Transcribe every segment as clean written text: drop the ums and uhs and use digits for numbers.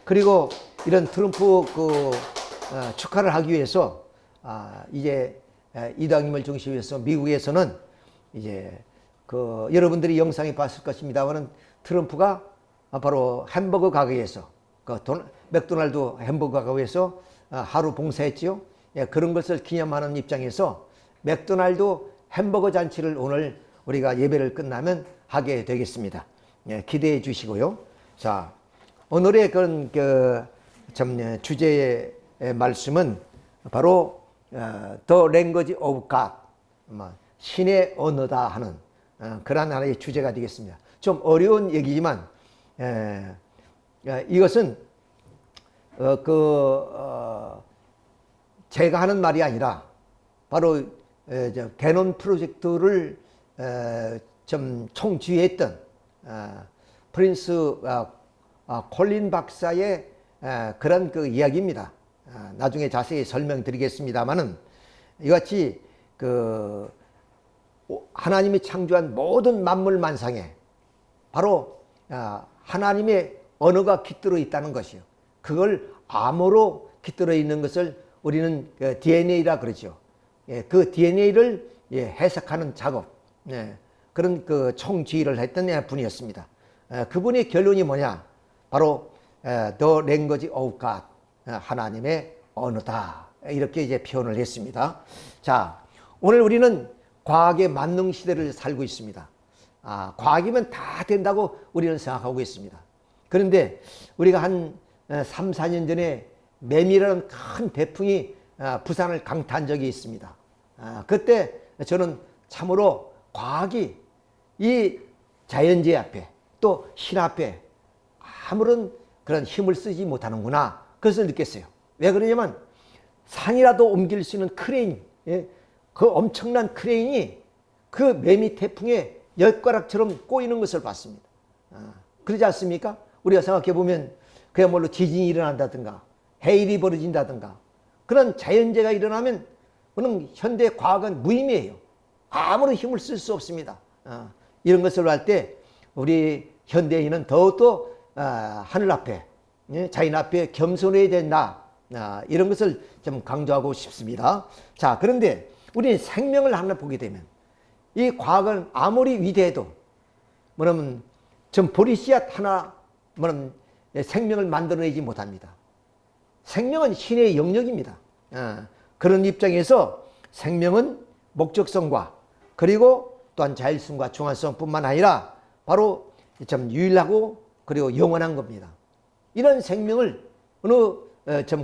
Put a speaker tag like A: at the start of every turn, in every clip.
A: 그리고 이런 트럼프 축하를 하기 위해서 이제 이당임을 중심으로 해서 미국에서는 이제 여러분들이 영상에 봤을 것입니다만은 트럼프가 바로 햄버거 가게에서 맥도날드 햄버거 가게에서 하루 봉사했지요. 예, 그런 것을 기념하는 입장에서 맥도날드 햄버거 잔치를 오늘 우리가 예배를 끝나면 하게 되겠습니다. 예, 기대해 주시고요. 자, 오늘의 그런 주제의 말씀은 바로 The Language of God, 신의 언어다 하는 그런 하나의 주제가 되겠습니다. 좀 어려운 얘기지만 이것은 제가 하는 말이 아니라 바로 개논 프로젝트를 좀 총지휘했던 프린스 콜린 박사의 그런 이야기입니다. 나중에 자세히 설명드리겠습니다만은 이같이 하나님이 창조한 모든 만물 만상에 바로 하나님의 언어가 깃들어 있다는 것이요. 그걸 암호로 깃들어 있는 것을 우리는 DNA라 그러죠. 그 DNA를 해석하는 작업, 그런 총지휘를 했던 분이었습니다. 그분의 결론이 뭐냐? 바로 The Language of God, 하나님의 언어다. 이렇게 이제 표현을 했습니다. 자, 오늘 우리는 과학의 만능 시대를 살고 있습니다. 과학이면 다 된다고 우리는 생각하고 있습니다. 그런데 우리가 한 3, 4년 전에 매미라는 큰 태풍이 부산을 강타한 적이 있습니다. 그때 저는 참으로 과학이 이 자연재해 앞에 또 신 앞에 아무런 그런 힘을 쓰지 못하는구나. 그것을 느꼈어요. 왜 그러냐면 산이라도 옮길 수 있는 크레인, 그 엄청난 크레인이 그 매미 태풍에 엿가락처럼 꼬이는 것을 봤습니다. 그러지 않습니까? 우리가 생각해 보면 그야말로 지진이 일어난다든가 해일이 벌어진다든가 그런 자연재해가 일어나면 그는 현대 과학은 무의미해요. 아무런 힘을 쓸 수 없습니다. 이런 것을 할 때 우리 현대인은 더욱더 하늘 앞에, 자연 앞에 겸손해야 된다. 이런 것을 좀 강조하고 싶습니다. 자, 그런데 우리는 생명을 하나 보게 되면 이 과학은 아무리 위대해도 뭐냐면 전 보리씨앗 하나 뭐냐면 생명을 만들어내지 못합니다. 생명은 신의 영역입니다. 그런 입장에서 생명은 목적성과 그리고 또한 자율성과 중환성뿐만 아니라 바로 참 유일하고 그리고 영원한 겁니다. 이런 생명을 어느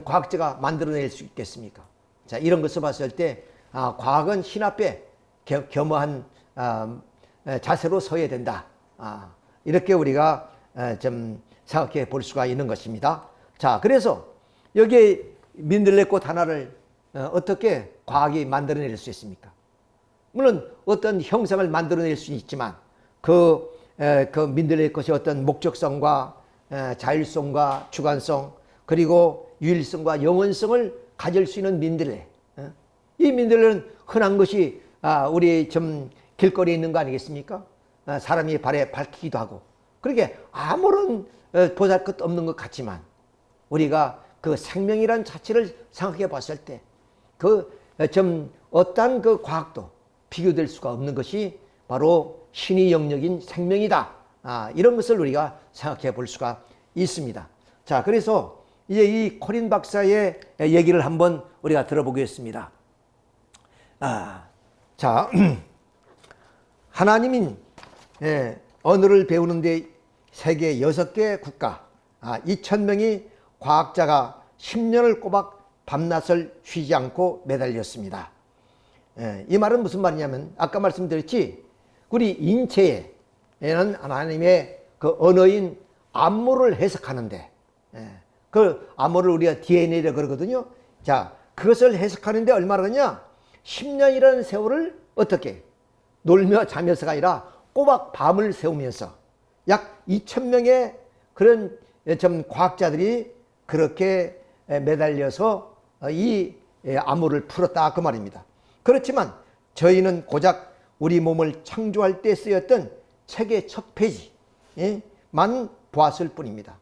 A: 과학자가 만들어낼 수 있겠습니까? 자, 이런 것을 봤을 때 과학은 신 앞에 겸허한 자세로 서야 된다. 이렇게 우리가 좀 생각해 볼 수가 있는 것입니다. 자, 그래서 여기에 민들레꽃 하나를 어떻게 과학이 만들어낼 수 있습니까? 물론 어떤 형상을 만들어낼 수는 있지만 그 민들레꽃의 어떤 목적성과 자율성과 주관성 그리고 유일성과 영원성을 가질 수 있는 민들레. 이 민들레는 흔한 것이 우리 좀 길거리에 있는 거 아니겠습니까? 사람이 발에 밟히기도 하고 그렇게 아무런 보잘것 없는 것 같지만 우리가 그 생명이란 자체를 생각해 봤을 때 좀 어떠한 그 과학도 비교될 수가 없는 것이 바로 신의 영역인 생명이다. 이런 것을 우리가 생각해 볼 수가 있습니다. 자, 그래서 이제 이 콜린 박사의 얘기를 한번 우리가 들어보겠습니다. 자, 하나님인 언어를 배우는데 세계 6개 국가 2,000명이 과학자가 10년을 꼬박 밤낮을 쉬지 않고 매달렸습니다. 이 말은 무슨 말이냐면 아까 말씀드렸지 우리 인체에는 하나님의 그 언어인 암호를 해석하는데 그 암호를 우리가 DNA라 그러거든요. 자, 그것을 해석하는데 얼마나 하냐? 10년이라는 세월을 어떻게 놀며 자면서가 아니라 꼬박 밤을 새우면서 약 2,000명의 그런 좀 과학자들이 그렇게 매달려서 이 암호를 풀었다 그 말입니다. 그렇지만 저희는 고작 우리 몸을 창조할 때 쓰였던 책의 첫 페이지만 보았을 뿐입니다.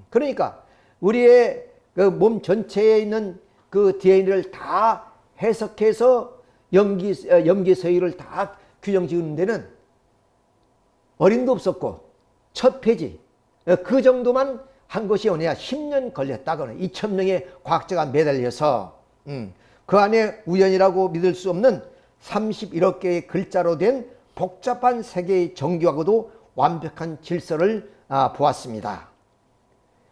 A: 그러니까 우리의 그 몸 전체에 있는 그 DNA를 다 해석해서 염기서열을 다 규정 지우는 데는 어림도 없었고 첫 페이지 그 정도만 한 것이 뭐냐 10년 걸렸다거나 2,000명의 과학자가 매달려서 그 안에 우연이라고 믿을 수 없는 31억 개의 글자로 된 복잡한 세계의 정교하고도 완벽한 질서를 보았습니다.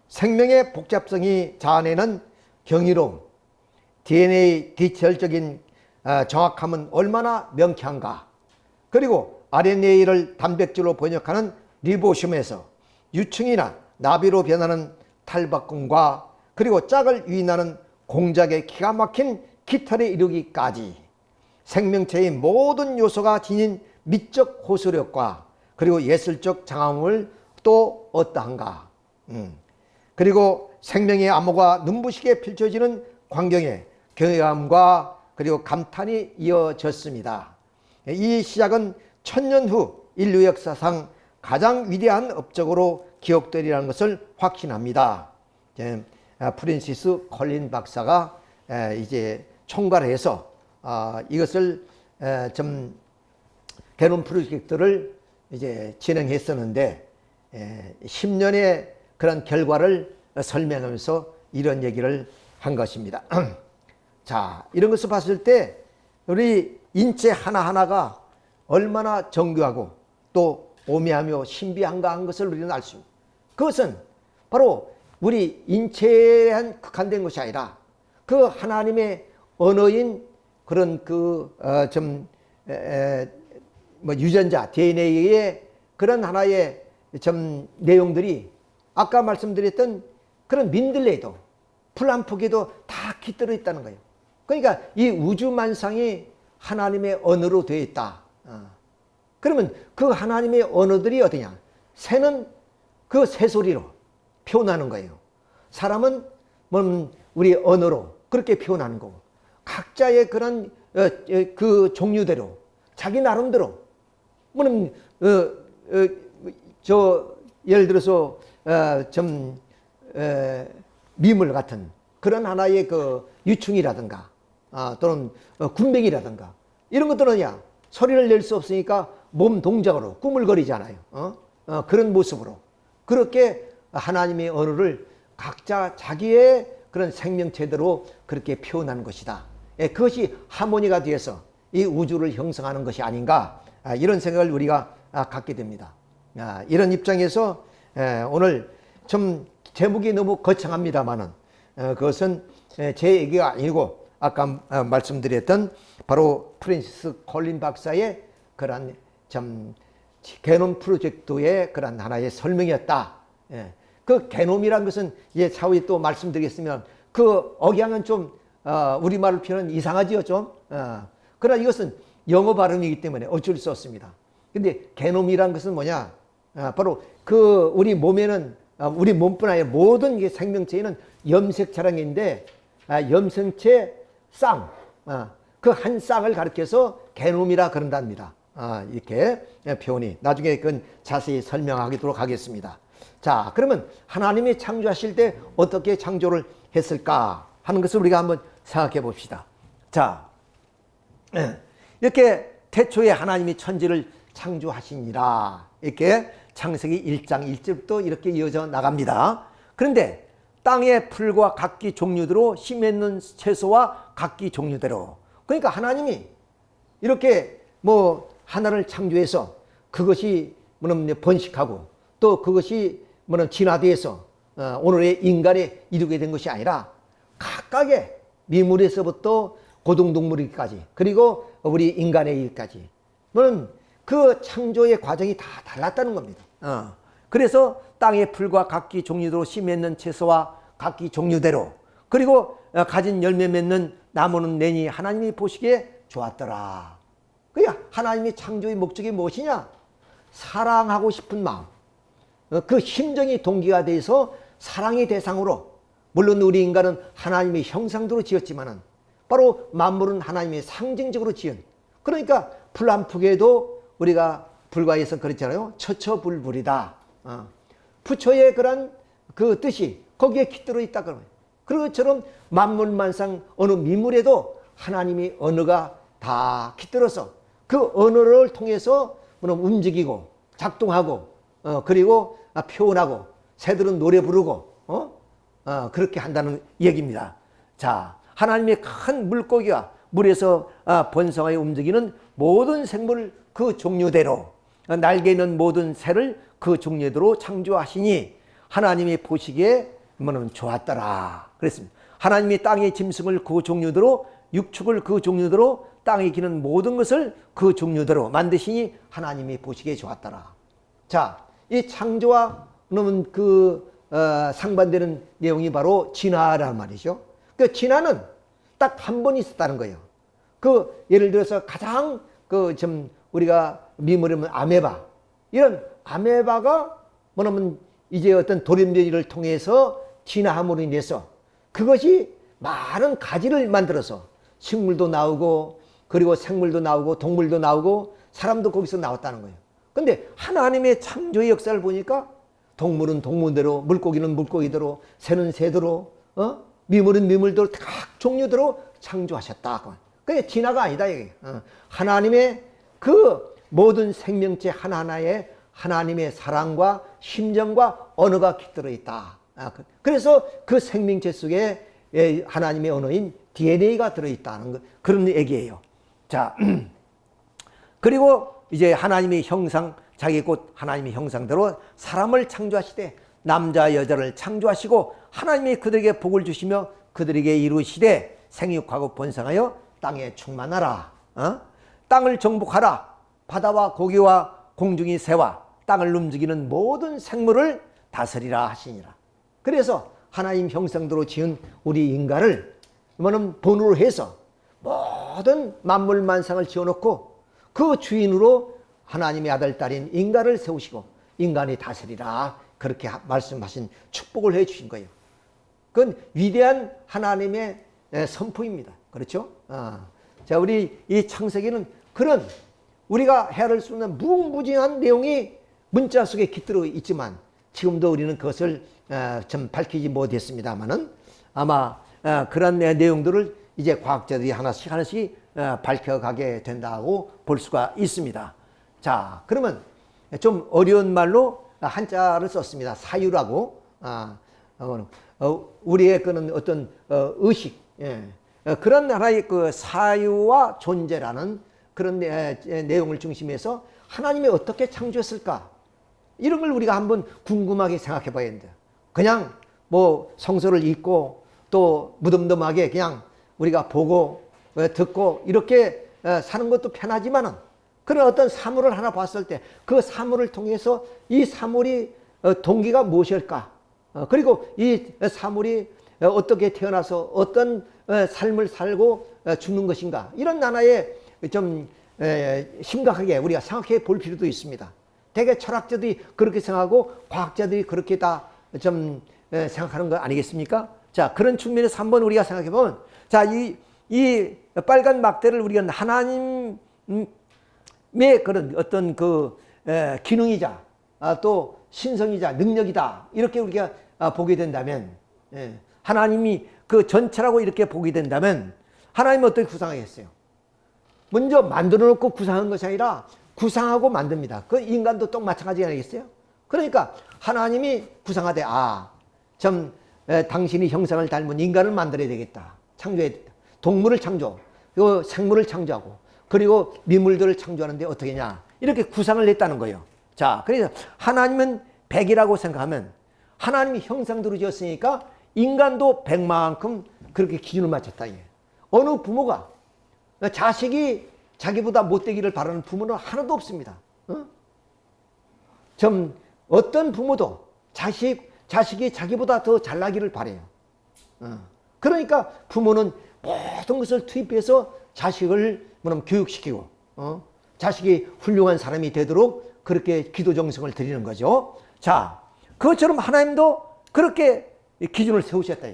A: 생명의 복잡성이 자아내는 경이로움, DNA 디테일적인 정확함은 얼마나 명쾌한가. 그리고 RNA를 단백질로 번역하는 리보솜에서 유충이나 나비로 변하는 탈박근과 그리고 짝을 유인하는 공작의 기가 막힌 깃털에 이르기까지 생명체의 모든 요소가 지닌 미적 호소력과 그리고 예술적 장엄을 또 어떠한가. 그리고 생명의 암호가 눈부시게 펼쳐지는 광경에 경외감과 그리고 감탄이 이어졌습니다. 이 시작은 1000년 후 인류 역사상 가장 위대한 업적으로 기억되리라는 것을 확신합니다. 프랜시스 콜린 박사가 이제 총괄해서 이것을 좀 개론 프로젝트를 이제 진행했었는데 10년의 그런 결과를 설명하면서 이런 얘기를 한 것입니다. 자, 이런 것을 봤을 때 우리 인체 하나하나가 얼마나 정교하고 또 오묘하며 신비한가 한 것을 우리는 알 수 있습니다. 그것은 바로 우리 인체에 한 국한된 것이 아니라 그 하나님의 언어인 그런 유전자 DNA의 그런 하나의 내용들이 아까 말씀드렸던 그런 민들레에도 풀 한 폭에도 다 깃들어 있다는 거예요. 그러니까 이 우주만상이 하나님의 언어로 되어 있다. 그러면 그 하나님의 언어들이 어디냐? 새는 그 새소리로 표현하는 거예요. 사람은 우리 언어로 그렇게 표현하는 거고 각자의 그런 그 종류대로 자기 나름대로 예를 들어서 미물 같은 그런 하나의 그 유충이라든가 또는 군뱅이라든가 이런 것들은야 소리를 낼 수 없으니까 몸 동작으로 꾸물거리잖아요. 그런 모습으로 그렇게 하나님의 언어를 각자 자기의 그런 생명체대로 그렇게 표현하는 것이다. 그것이 하모니가 되어서 이 우주를 형성하는 것이 아닌가 이런 생각을 우리가 갖게 됩니다. 이런 입장에서 오늘 좀 제목이 너무 거창합니다만은 그것은 제 얘기가 아니고 아까 말씀드렸던 바로 프랜시스 콜린 박사의 그런 게놈 프로젝트의 그런 하나의 설명이었다. 그 게놈이란 것은 차후에 또 말씀드리겠으면 그 억양은 좀 우리말로 표현은 이상하지요 좀. 그러나 이것은 영어 발음이기 때문에 어쩔 수 없습니다. 근데 게놈이란 것은 뭐냐? 바로 그 우리 몸에는 우리 몸뿐 아니라 모든 생명체에는 염색체랑인데 염색체 쌍, 그 한 쌍을 가리켜서 게놈이라 그런답니다. 이렇게 표현이 나중에 그건 자세히 설명하도록 하겠습니다. 자, 그러면 하나님이 창조하실 때 어떻게 창조를 했을까 하는 것을 우리가 한번 생각해 봅시다. 자, 이렇게 태초에 하나님이 천지를 창조하시니라 이렇게 창세기 1장 1절부터 이렇게 이어져 나갑니다. 그런데 땅의 풀과 각기 종류대로 씨 맺는 채소와 각기 종류대로 그러니까 하나님이 이렇게 하나를 창조해서 그것이 번식하고 또 그것이 진화돼서 오늘의 인간에 이르게 된 것이 아니라 각각의 미물에서부터 고등동물에까지 그리고 우리 인간에 이르기까지 그 창조의 과정이 다 달랐다는 겁니다. 그래서 땅의 풀과 각기 종류대로 씨 맺는 채소와 각기 종류대로 그리고 가진 열매 맺는 나무는 내니 하나님이 보시기에 좋았더라. 그러니까 하나님의 창조의 목적이 무엇이냐? 사랑하고 싶은 마음, 그 심정이 동기가 돼서 사랑의 대상으로 물론 우리 인간은 하나님의 형상대로 지었지만은 바로 만물은 하나님의 상징적으로 지은 그러니까 풀 한 폭에도 우리가 불과해서 그랬잖아요. 처처불불이다. 부처의 그런 그 뜻이 거기에 깃들어 있다 그러면. 그것처럼 만물만상 어느 미물에도 하나님이 언어가 다 깃들어서 그 언어를 통해서 움직이고 작동하고 그리고 표현하고 새들은 노래 부르고 그렇게 한다는 얘기입니다. 자, 하나님의 큰 물고기가 물에서 번성하여 움직이는 모든 생물을 그 종류대로 날개 있는 모든 새를 그 종류대로 창조하시니 하나님이 보시기에 좋았더라 그랬습니다. 하나님이 땅의 짐승을 그 종류대로 육축을 그 종류대로 땅에 기는 모든 것을 그 종류대로 만드시니 하나님이 보시기에 좋았더라. 자, 이 창조와 상반되는 내용이 바로 진화란 말이죠. 그 진화는 딱 한 번 있었다는 거예요. 그 예를 들어서 가장 우리가 미물이면 아메바, 이런 아메바가 이제 어떤 돌연변이를 통해서 진화함으로 인해서 그것이 많은 가지를 만들어서 식물도 나오고 그리고 생물도 나오고 동물도 나오고 사람도 거기서 나왔다는 거예요. 근데 하나님의 창조의 역사를 보니까 동물은 동물대로, 물고기는 물고기대로, 새는 새대로, 미물은 미물대로 각 종류대로 창조하셨다. 그게 진화가 아니다 이게. 하나님의 그 모든 생명체 하나하나에 하나님의 사랑과 심정과 언어가 깃들어 있다. 그래서 그 생명체 속에 하나님의 언어인 DNA가 들어있다는 것, 그런 얘기예요. 자, 그리고 이제 하나님의 형상, 자기 곧 하나님의 형상대로 사람을 창조하시되 남자 여자를 창조하시고 하나님이 그들에게 복을 주시며 그들에게 이루시되 생육하고 번성하여 땅에 충만하라. 땅을 정복하라. 바다와 고기와 공중의 새와 땅을 움직이는 모든 생물을 다스리라 하시니라. 그래서 하나님 형상대로 지은 우리 인간을 본으로 해서 모든 만물만상을 지어놓고 그 주인으로 하나님의 아들 딸인 인간을 세우시고 인간이 다스리라 그렇게 말씀하신 축복을 해 주신 거예요. 그건 위대한 하나님의 선포입니다. 그렇죠? 자, 우리 이 창세기는 그런 우리가 헤아릴 수 없는 무궁무진한 내용이 문자 속에 깃들어 있지만 지금도 우리는 그것을 좀 밝히지 못했습니다만은 아마 그런 내용들을 이제 과학자들이 하나씩 밝혀가게 된다고 볼 수가 있습니다. 자, 그러면 좀 어려운 말로 한자를 썼습니다. 사유라고. 우리의 그런 어떤 의식, 그런 하나의 그 사유와 존재라는 그런 내용을 중심해서 하나님이 어떻게 창조했을까? 이런 걸 우리가 한번 궁금하게 생각해 봐야 된다. 그냥 뭐 성서를 읽고 또 무덤덤하게 그냥 우리가 보고 듣고 이렇게 사는 것도 편하지만은 그런 어떤 사물을 하나 봤을 때 그 사물을 통해서 이 사물이 동기가 무엇일까? 그리고 이 사물이 어떻게 태어나서 어떤 삶을 살고 죽는 것인가? 이런 하나의 좀 심각하게 우리가 생각해 볼 필요도 있습니다. 대개 철학자들이 그렇게 생각하고 과학자들이 그렇게 다 좀 생각하는 거 아니겠습니까? 자, 그런 측면에서 한번 우리가 생각해 보면, 자, 이 빨간 막대를 우리가 하나님의 그런 어떤 그 기능이자 또 신성이자 능력이다 이렇게 우리가 보게 된다면, 하나님이 그 전체라고 이렇게 보게 된다면 하나님은 어떻게 구상하겠어요? 먼저 만들어 놓고 구상한 것이 아니라 구상하고 만듭니다. 그 인간도 또 마찬가지 아니겠어요? 그러니까 하나님이 구상하되 당신이 형상을 닮은 인간을 만들어야 되겠다. 창조해야 된다. 동물을 창조, 그리고 생물을 창조하고 그리고 미물들을 창조하는데 어떻게 하냐 이렇게 구상을 했다는 거예요. 자, 그래서 하나님은 100이라고 생각하면 하나님이 형상대로 지었으니까 인간도 100만큼 그렇게 기준을 맞췄다. 어느 부모가 자식이 자기보다 못되기를 바라는 부모는 하나도 없습니다. 어떤 부모도 자식이 자기보다 더 잘나기를 바라요. 그러니까 부모는 모든 것을 투입해서 자식을 교육시키고 자식이 훌륭한 사람이 되도록 그렇게 기도 정성을 드리는 거죠. 자, 그것처럼 하나님도 그렇게 기준을 세우셨다.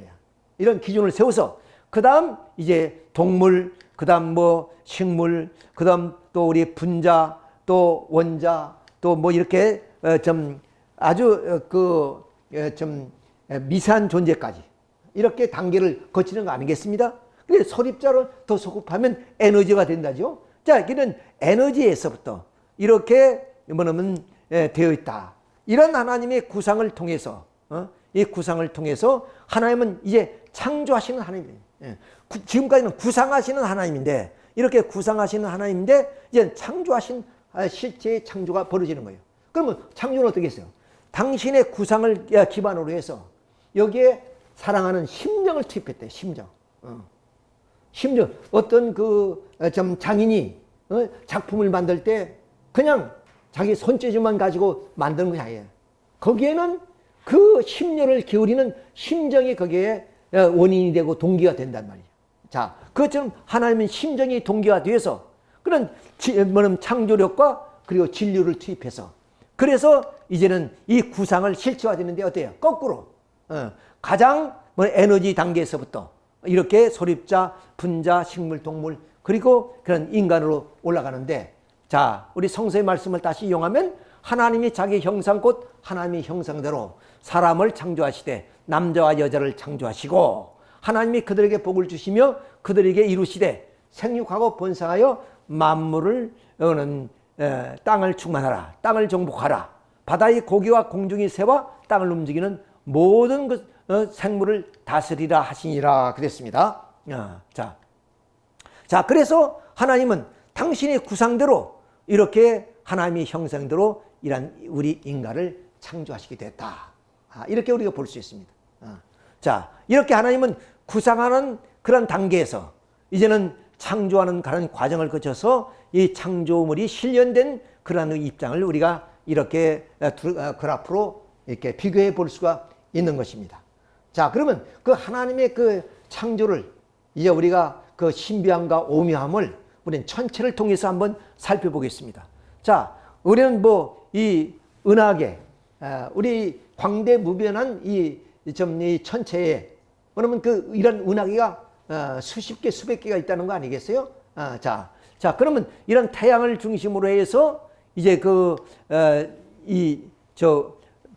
A: 이런 기준을 세워서 그 다음 이제 동물, 그 다음 뭐 식물, 그 다음 또 우리 분자, 또 원자, 또 뭐 이렇게 좀 아주 미세한 존재까지 이렇게 단계를 거치는 거 아니겠습니다? 그래서 소립자를 더 소급하면 에너지가 된다죠. 자, 이런 에너지에서부터 이렇게 뭐냐면 되어 있다. 이런 하나님의 구상을 통해서 이 구상을 통해서 하나님은 이제 창조하시는 하나님이에요. 지금까지는 구상하시는 하나님인데 이렇게 구상하시는 하나님인데 이제 창조하신 실제의 창조가 벌어지는 거예요. 그러면 창조는 어떻게 했어요? 당신의 구상을 기반으로 해서 여기에 사랑하는 심정을 투입했대요. 심정. 심정. 어떤 좀 장인이 작품을 만들 때 그냥 자기 손재주만 가지고 만드는 것이 아니에요. 거기에는 그 심려를 기울이는 심정이 거기에 원인이 되고 동기가 된단 말이에요. 자, 그것처럼 하나님은 심정이 동기가 돼서 그런 창조력과 그리고 진료를 투입해서 그래서 이제는 이 구상을 실체화되는데 어때요? 거꾸로 가장 에너지 단계에서부터 이렇게 소립자, 분자, 식물, 동물 그리고 그런 인간으로 올라가는데 자, 우리 성서의 말씀을 다시 이용하면 하나님이 자기 형상 곧 하나님의 형상대로 사람을 창조하시되 남자와 여자를 창조하시고 하나님이 그들에게 복을 주시며 그들에게 이루시되 생육하고 번성하여 만물을 땅을 충만하라. 땅을 정복하라. 바다의 고기와 공중의 새와 땅을 움직이는 모든 생물을 다스리라 하시니라 그랬습니다. 자, 그래서 하나님은 당신의 구상대로 이렇게 하나님의 형상대로 이런 우리 인간을 창조하시게 됐다. 이렇게 우리가 볼 수 있습니다. 자, 이렇게 하나님은 구상하는 그런 단계에서 이제는 창조하는 그런 과정을 거쳐서 이 창조물이 실현된 그런 입장을 우리가 이렇게 그래프로 이렇게 비교해 볼 수가 있는 것입니다. 자, 그러면 그 하나님의 그 창조를 이제 우리가 그 신비함과 오묘함을 우리는 천체를 통해서 한번 살펴보겠습니다. 자, 우리는 이 은하계, 우리 광대무변한 이 천체에 그러면 이런 은하계가 수십 개, 수백 개가 있다는 거 아니겠어요? 자, 그러면 이런 태양을 중심으로 해서 이제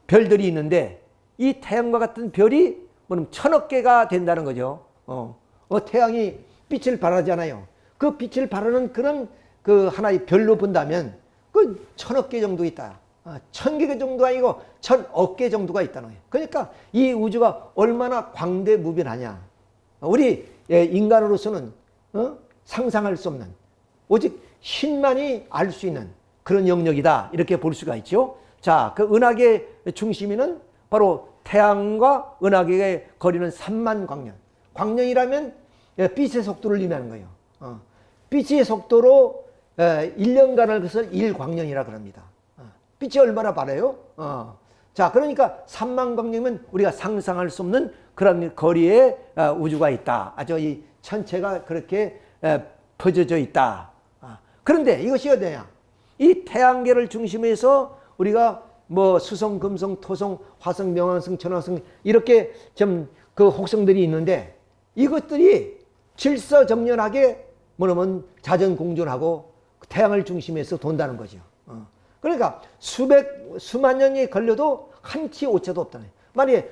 A: 별들이 있는데 이 태양과 같은 별이 뭐냐면 1000억 개가 된다는 거죠. 태양이 빛을 발하잖아요. 그 빛을 발하는 그런 하나의 별로 본다면 1000억 개 정도 있다. 1000개 정도 아니고 1000억 개 정도가 있다는 거예요. 그러니까 이 우주가 얼마나 광대무변하냐. 우리 인간으로서는 상상할 수 없는 오직 신만이 알 수 있는 그런 영역이다. 이렇게 볼 수가 있죠. 자, 그 은하계 중심에는 바로 태양과 은하계의 거리는 3만 광년. 광년이라면 빛의 속도를 의미하는 거예요. 빛의 속도로 1년간을 그것을 1광년이라 그럽니다. 빛이 얼마나 빠르요? 자, 그러니까 3만 광년이면 우리가 상상할 수 없는 그런 거리의 우주가 있다. 아주 이 천체가 그렇게 퍼져져 있다. 그런데 이것이 어디냐? 이 태양계를 중심해서 우리가 수성, 금성, 토성, 화성, 명왕성, 천왕성 이렇게 좀 그 혹성들이 있는데 이것들이 질서정연하게 자전공전하고 태양을 중심해서 돈다는 거죠. 그러니까 수만 년이 걸려도 한치 오차도 없다는 거예요. 만약에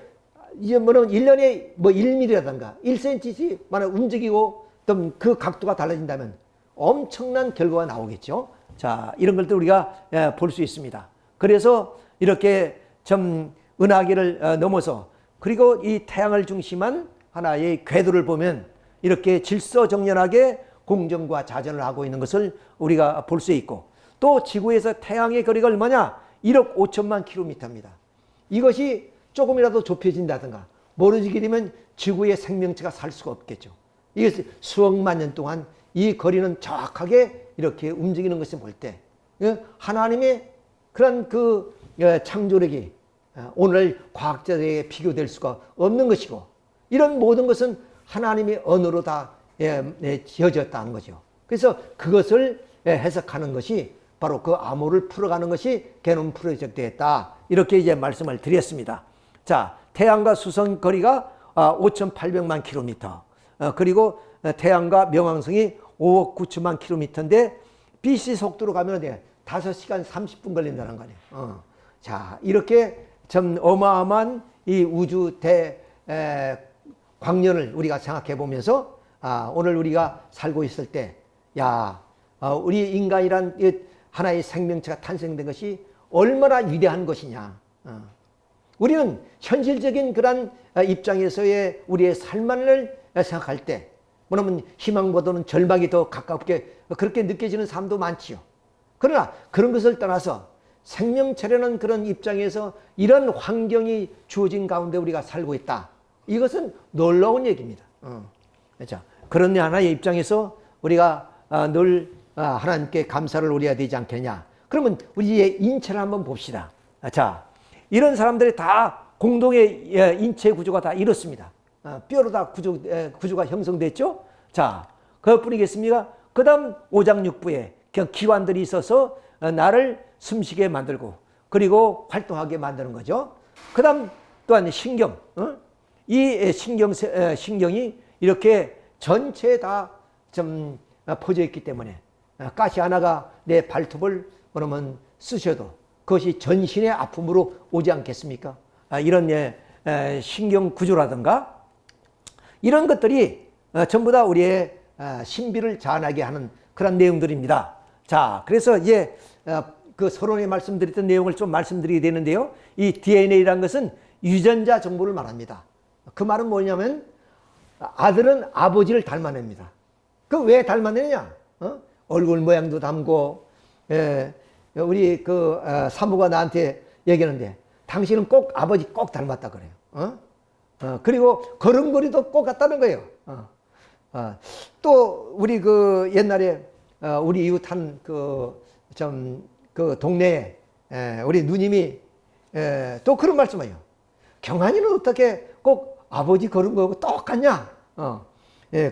A: 이제 1년에 1mm라든가 1cm씩 만약 움직이고 또 그 각도가 달라진다면 엄청난 결과가 나오겠죠. 자, 이런 것들 우리가 볼 수 있습니다. 그래서 이렇게 좀 은하계를 넘어서 그리고 이 태양을 중심한 하나의 궤도를 보면 이렇게 질서정연하게 공전과 자전을 하고 있는 것을 우리가 볼 수 있고 또 지구에서 태양의 거리가 얼마냐? 1억 5천만 킬로미터입니다. 이것이 조금이라도 좁혀진다든가 멀어지게 되면 지구의 생명체가 살 수가 없겠죠. 이것이 수억만 년 동안 이 거리는 정확하게 이렇게 움직이는 것을 볼 때 하나님의 그런 창조력이 오늘 과학자들에게 비교될 수가 없는 것이고 이런 모든 것은 하나님의 언어로 다 지어졌다는 거죠. 그래서 그것을 해석하는 것이 바로 그 암호를 풀어가는 것이 게노무 프로젝트였다. 이렇게 이제 말씀을 드렸습니다. 자, 태양과 수성 거리가 5,800만 킬로미터. 그리고 태양과 명왕성이 5억 9천만 킬로미터인데 빛의 속도로 가면 5시간 30분 걸린다는 거예요. 자, 이렇게 참 어마어마한 이 우주 광년을 우리가 생각해 보면서 오늘 우리가 살고 있을 때 우리 인간이란 하나의 생명체가 탄생된 것이 얼마나 위대한 것이냐. 우리는 현실적인 그런 입장에서의 우리의 삶만을 생각할 때 뭐냐면 희망보다는 절망이 더 가깝게 그렇게 느껴지는 삶도 많지요. 그러나 그런 것을 떠나서 생명체라는 그런 입장에서 이런 환경이 주어진 가운데 우리가 살고 있다. 이것은 놀라운 얘기입니다. 그렇죠? 그런 하나의 입장에서 우리가 늘 하나님께 감사를 올려야 되지 않겠냐. 그러면 우리의 인체를 한번 봅시다. 자, 이런 사람들이 다 공동의 인체 구조가 다 이렇습니다. 뼈로 다 구조가 형성됐죠. 자, 그것뿐이겠습니까? 그 다음 오장육부에 기관들이 있어서 나를 숨쉬게 만들고 그리고 활동하게 만드는 거죠. 그 다음 또한 신경, 이 신경이 이렇게 전체에 다 좀 퍼져 있기 때문에 가시 하나가 내 발톱을 그러면 쓰셔도 그것이 전신의 아픔으로 오지 않겠습니까? 이런 신경 구조라든가 이런 것들이 전부 다 우리의 신비를 자아나게 하는 그런 내용들입니다. 자, 그래서 이제 그 서론에 말씀드렸던 내용을 좀 말씀드리게 되는데요. 이 DNA라는 것은 유전자 정보를 말합니다. 그 말은 뭐냐면 아들은 아버지를 닮아냅니다. 그 왜 닮아내냐? 얼굴 모양도 닮고, 우리 그 사모가 나한테 얘기하는데 당신은 꼭 아버지 꼭 닮았다 그래요. 그리고 걸음걸이도 꼭 같다는 거예요. 또 우리 그 옛날에 우리 이웃 한 그 동네에 우리 누님이 또 그런 말씀해요. 경환이는 어떻게 꼭 아버지 걸음걸이하고 똑같냐?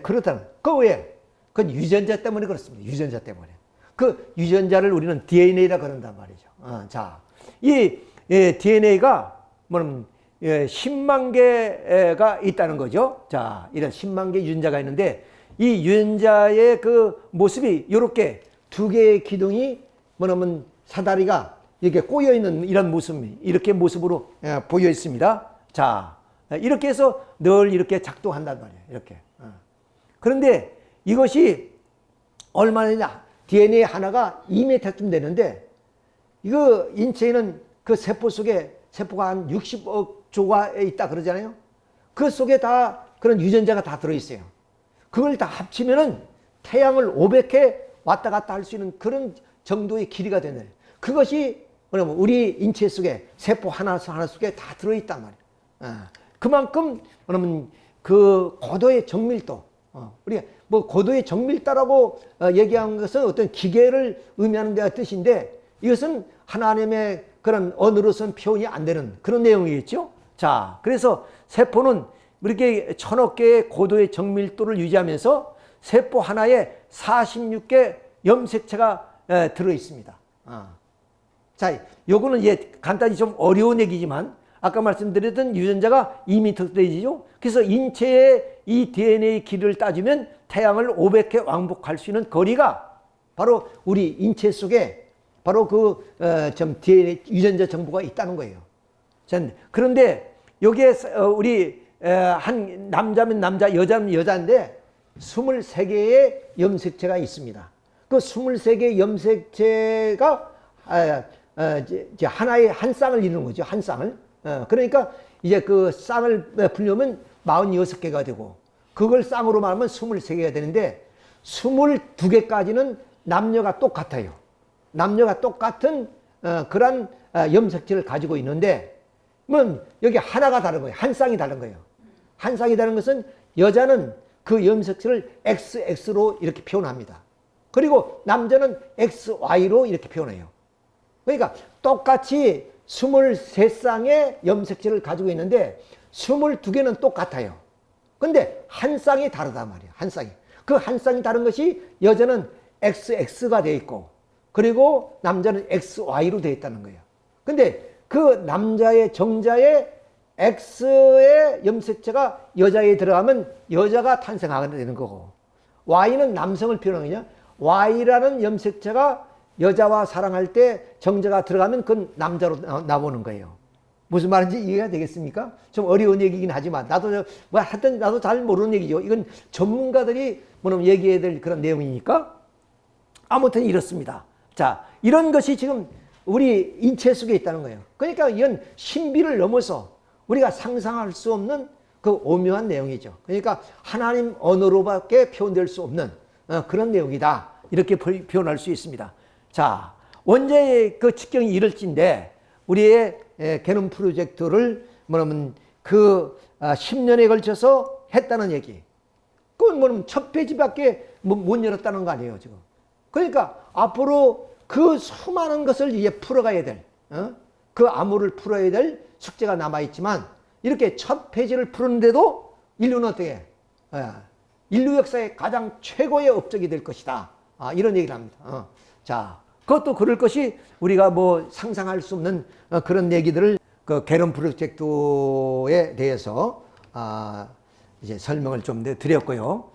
A: 그렇다는. 그 왜? 그건 유전자 때문에 그렇습니다. 유전자 때문에. 그 유전자를 우리는 DNA라 그런단 말이죠. 자, 이 DNA가 뭐냐면 10만 개가 있다는 거죠. 자, 이런 10만 개 유전자가 있는데 이 유전자의 그 모습이 이렇게 두 개의 기둥이 뭐냐면 사다리가 이렇게 꼬여 있는 이런 모습이 이렇게 모습으로 보여 있습니다. 자, 이렇게 해서 늘 이렇게 작동한단 말이에요. 이렇게. 그런데 이것이 얼마나 DNA 하나가 2m쯤 되는데 이거 인체에는 그 세포 속에 세포가 한 60억 조가 있다 그러잖아요. 그 속에 다 그런 유전자가 다 들어있어요. 그걸 다 합치면은 태양을 500회 왔다 갔다 할 수 있는 그런 정도의 길이가 되는 그것이 뭐냐면 우리 인체 속에 세포 하나 속에 다 들어있단 말이에요. 그만큼 뭐냐면 그 고도의 정밀도 우리가 뭐 고도의 정밀도라고 얘기한 것은 어떤 기계를 의미하는 데 뜻인데 이것은 하나님의 그런 언어로서는 표현이 안 되는 그런 내용이겠죠. 자, 그래서 세포는 이렇게 1000억 개의 고도의 정밀도를 유지하면서 세포 하나에 46개 염색체가 들어 있습니다. 자, 요거는 이제 간단히 좀 어려운 얘기지만 아까 말씀드렸던 유전자가 2m 되지요. 그래서 인체의 이 DNA 길이를 따지면 태양을 500회 왕복할 수 있는 거리가 바로 우리 인체 속에 바로 그 DNA 유전자 정보가 있다는 거예요. 그런데 여기에 우리 한 남자면 남자, 여자면 여자인데 23개의 염색체가 있습니다. 그 23개의 염색체가 하나의 한 쌍을 이루는 거죠. 한 쌍을. 그러니까 이제 그 쌍을 풀려면 46개가 되고 그걸 쌍으로 말하면 23개가 되는데 22개까지는 남녀가 똑같아요. 남녀가 똑같은 그런 염색체를 가지고 있는데 뭐 여기 하나가 다른 거예요. 한 쌍이 다른 거예요. 한 쌍이 다른 것은 여자는 그 염색체를 XX로 이렇게 표현합니다. 그리고 남자는 XY로 이렇게 표현해요. 그러니까 똑같이 23쌍의 염색체를 가지고 있는데 22개는 똑같아요. 근데 한 쌍이 다르단 말이에요. 한 쌍이. 그 한 쌍이 다른 것이 여자는 XX가 되어 있고 그리고 남자는 XY로 되어 있다는 거예요. 근데 그 남자의 정자의 X의 염색체가 여자에 들어가면 여자가 탄생하게 되는 거고 Y는 남성을 표현하느냐 Y라는 염색체가 여자와 사랑할 때 정자가 들어가면 그건 남자로 나오는 거예요. 무슨 말인지 이해가 되겠습니까? 좀 어려운 얘기긴 하지만 나도 뭐 하여튼 나도 잘 모르는 얘기죠. 이건 전문가들이 뭐냐면 얘기해야 될 그런 내용이니까 아무튼 이렇습니다. 자, 이런 것이 지금 우리 인체 속에 있다는 거예요. 그러니까 이건 신비를 넘어서 우리가 상상할 수 없는 그 오묘한 내용이죠. 그러니까 하나님 언어로밖에 표현될 수 없는 그런 내용이다. 이렇게 표현할 수 있습니다. 자, 언제 그 직경이 이럴지인데 우리의 개념 프로젝트를 뭐냐면 그 10년에 걸쳐서 했다는 얘기. 그건 뭐냐면 첫 페이지밖에 못 열었다는 거 아니에요, 지금. 그러니까 앞으로 그 수많은 것을 이제 풀어가야 될, 그 암호를 풀어야 될 숙제가 남아있지만 이렇게 첫 페이지를 푸는데도 인류는 어떻게 인류 역사의 가장 최고의 업적이 될 것이다. 이런 얘기를 합니다. 자, 그것도 그럴 것이 우리가 뭐 상상할 수 없는 그런 얘기들을 그 개론 프로젝트에 대해서 이제 설명을 좀 드렸고요.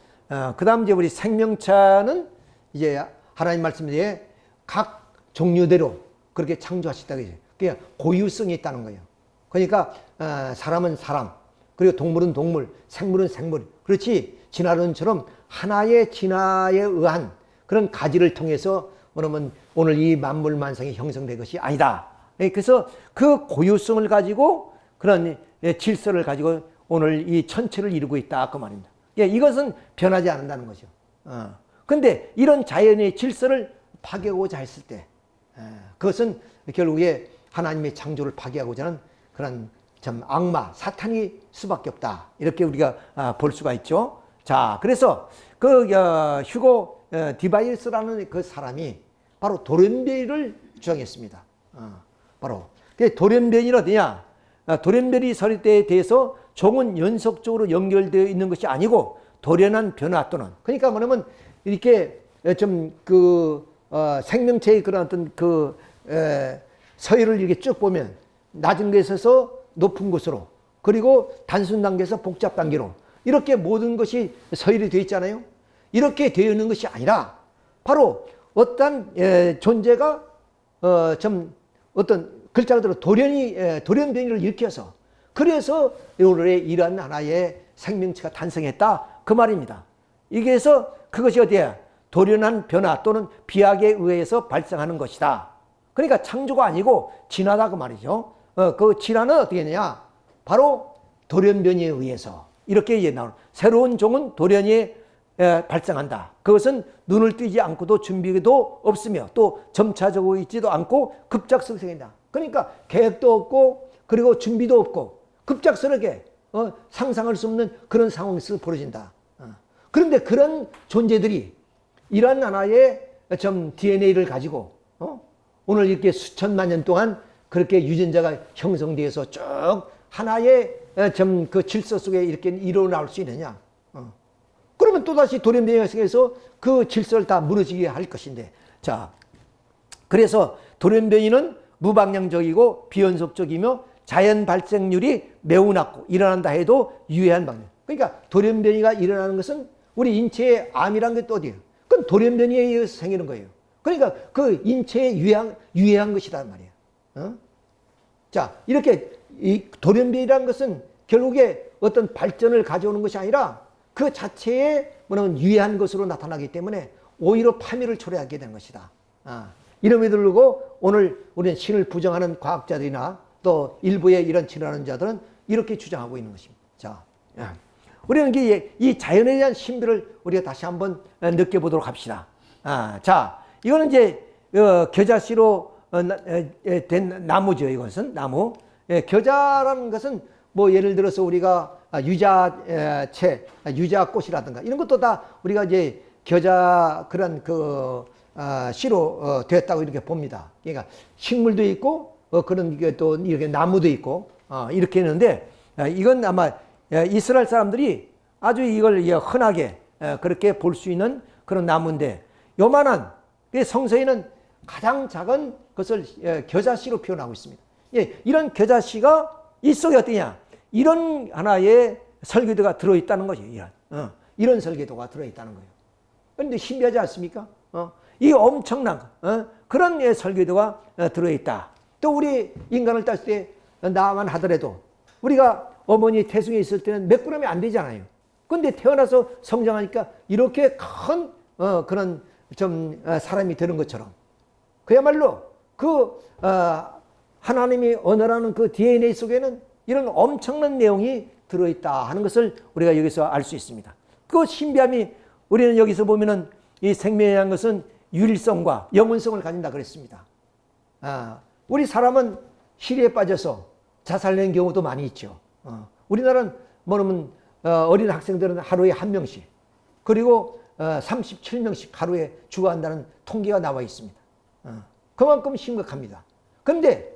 A: 그 다음 이제 우리 생명차는 이제 하나님 말씀에 각 종류대로 그렇게 창조하셨다고 해요. 그게 고유성이 있다는 거예요. 그러니까 사람은 사람, 그리고 동물은 동물, 생물은 생물. 그렇지 진화론처럼 하나의 진화에 의한 그런 가지를 통해서 뭐냐면 오늘 이 만물만상이 형성된 것이 아니다. 그래서 그 고유성을 가지고 그런 질서를 가지고 오늘 이 천체를 이루고 있다 그 말입니다. 이것은 변하지 않는다는 거죠. 근데 이런 자연의 질서를 파괴하고자 했을 때 그것은 결국에 하나님의 창조를 파괴하고자 하는 그런 참 악마, 사탄이 수밖에 없다. 이렇게 우리가 볼 수가 있죠. 자, 그래서 그 휴고 디바이스라는 그 사람이 바로 돌연변이를 주장했습니다. 바로 돌연변이는 어디냐? 돌연변이 서리대에 대해서 종은 연속적으로 연결되어 있는 것이 아니고 돌연한 변화 또는 그러니까 뭐냐면 이렇게 좀 그 생명체의 그런 어떤 그 서열을 이렇게 쭉 보면 낮은 곳에서 높은 곳으로 그리고 단순 단계에서 복잡 단계로 이렇게 모든 것이 서열이 되어 있잖아요. 이렇게 되어 있는 것이 아니라 바로 어떤 존재가 좀 어떤 글자 그대로 돌연변이를 일으켜서 그래서 오늘의 이러한 하나의 생명체가 탄생했다 그 말입니다. 이게서 그것이 어디야? 돌연한 변화 또는 비약에 의해서 발생하는 것이다. 그러니까 창조가 아니고 진화다 그 말이죠. 그 진화는 어떻게 되냐? 바로 돌연변이에 의해서 이렇게 이제 나오는 새로운 종은 돌연이 발생한다. 그것은 눈을 띄지 않고도 준비도 없으며 또 점차적으로 있지도 않고 급작스럽게 생긴다. 그러니까 계획도 없고 그리고 준비도 없고 급작스럽게 상상할 수 없는 그런 상황에서 벌어진다. 그런데 그런 존재들이 이러한 하나의 좀 DNA를 가지고 오늘 이렇게 수천만 년 동안 그렇게 유전자가 형성되어서 쭉 하나의 좀 그 질서 속에 이렇게 일어나올 수 있느냐? 그러면 또다시 돌연변이가 생겨서 그 질서를 다 무너지게 할 것인데, 자, 그래서 돌연변이는 무방향적이고 비연속적이며 자연 발생률이 매우 낮고 일어난다 해도 유해한 방향. 그러니까 돌연변이가 일어나는 것은 우리 인체의 암이란 게 또 어디예요? 그건 돌연변이에 의해서 생기는 거예요. 그러니까 그 인체에 유해한 것이란 말이에요. 자, 이렇게 이 돌연변이라는 것은 결국에 어떤 발전을 가져오는 것이 아니라 그 자체에 뭐냐면 유해한 것으로 나타나기 때문에 오히려 파멸을 초래하게 되는 것이다. 이름이 들고 오늘 우리는 신을 부정하는 과학자들이나 또 일부의 이런 진화하는 자들은 이렇게 주장하고 있는 것입니다. 자, 우리는 이 자연에 대한 신비를 우리가 다시 한번 느껴보도록 합시다. 자, 이거는 이제 겨자씨로 된 나무죠. 이것은 나무. 겨자라는 것은 뭐 예를 들어서 우리가 유자채, 유자꽃이라든가 이런 것도 다 우리가 이제 겨자 그런 그 씨로 되었다고 이렇게 봅니다. 그러니까 식물도 있고 그런 게 또 이렇게 나무도 있고 이렇게 있는데 이건 아마 이스라엘 사람들이 아주 이걸 흔하게 그렇게 볼 수 있는 그런 나무인데 요만한 성서에는 가장 작은 것을 겨자씨로 표현하고 있습니다. 이런 겨자씨가 이 속에 어떠냐? 이런 하나의 설계도가 들어있다는 거죠. 이런 설계도가 들어있다는 거예요. 그런데 신비하지 않습니까? 이 엄청난 그런 설계도가 들어있다. 또 우리 인간을 따질 때 나만 하더라도 우리가 어머니 태중에 있을 때는 몇 그램이 안 되잖아요. 근데 태어나서 성장하니까 이렇게 큰 그런 좀 사람이 되는 것처럼 그야말로 그 하나님이 언어라는 그 DNA 속에는 이런 엄청난 내용이 들어있다 하는 것을 우리가 여기서 알 수 있습니다. 그 신비함이 우리는 여기서 보면은 이 생명이라는 것은 유일성과 영원성을 가진다 그랬습니다. 우리 사람은 시리에 빠져서 자살하는 경우도 많이 있죠. 우리나라는 뭐냐면 어린 학생들은 하루에 1명씩 그리고 37명씩 하루에 죽어간다는 통계가 나와 있습니다. 그만큼 심각합니다. 그런데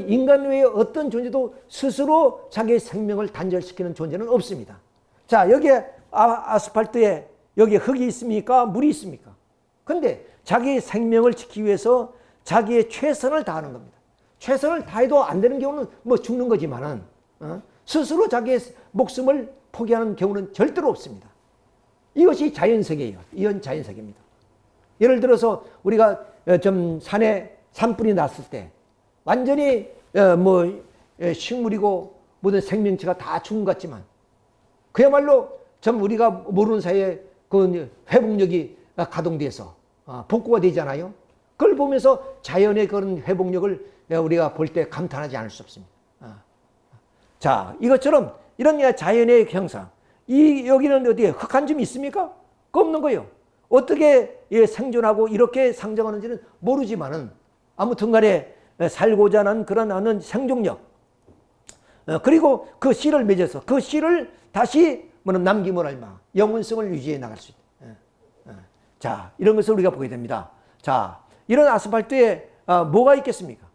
A: 인간 외에 어떤 존재도 스스로 자기의 생명을 단절시키는 존재는 없습니다. 자, 여기에 아스팔트에 여기 흙이 있습니까? 물이 있습니까? 근데 자기의 생명을 지키기 위해서 자기의 최선을 다하는 겁니다. 최선을 다해도 안 되는 경우는 뭐 죽는 거지만은 스스로 자기의 목숨을 포기하는 경우는 절대로 없습니다. 이것이 자연세계예요. 이건 자연세계입니다. 예를 들어서 우리가 좀 산에 산불이 났을 때 완전히 식물이고 모든 생명체가 다 죽은 것 같지만 그야말로 좀 우리가 모르는 사이에 그 회복력이 가동돼서 복구가 되잖아요. 그걸 보면서 자연의 그런 회복력을 우리가 볼 때 감탄하지 않을 수 없습니다. 자, 이것처럼 이런 자연의 형상, 여기는 어디에 흑한 점이 있습니까? 없는 거예요. 어떻게 생존하고 이렇게 상정하는지는 모르지만은 아무튼 간에 살고자 하는 그런 하는 생존력, 그리고 그 씨를 맺어서 그 씨를 다시 남김을 할마 영원성을 유지해 나갈 수 있다. 자, 이런 것을 우리가 보게 됩니다. 자, 이런 아스팔트에 뭐가 있겠습니까?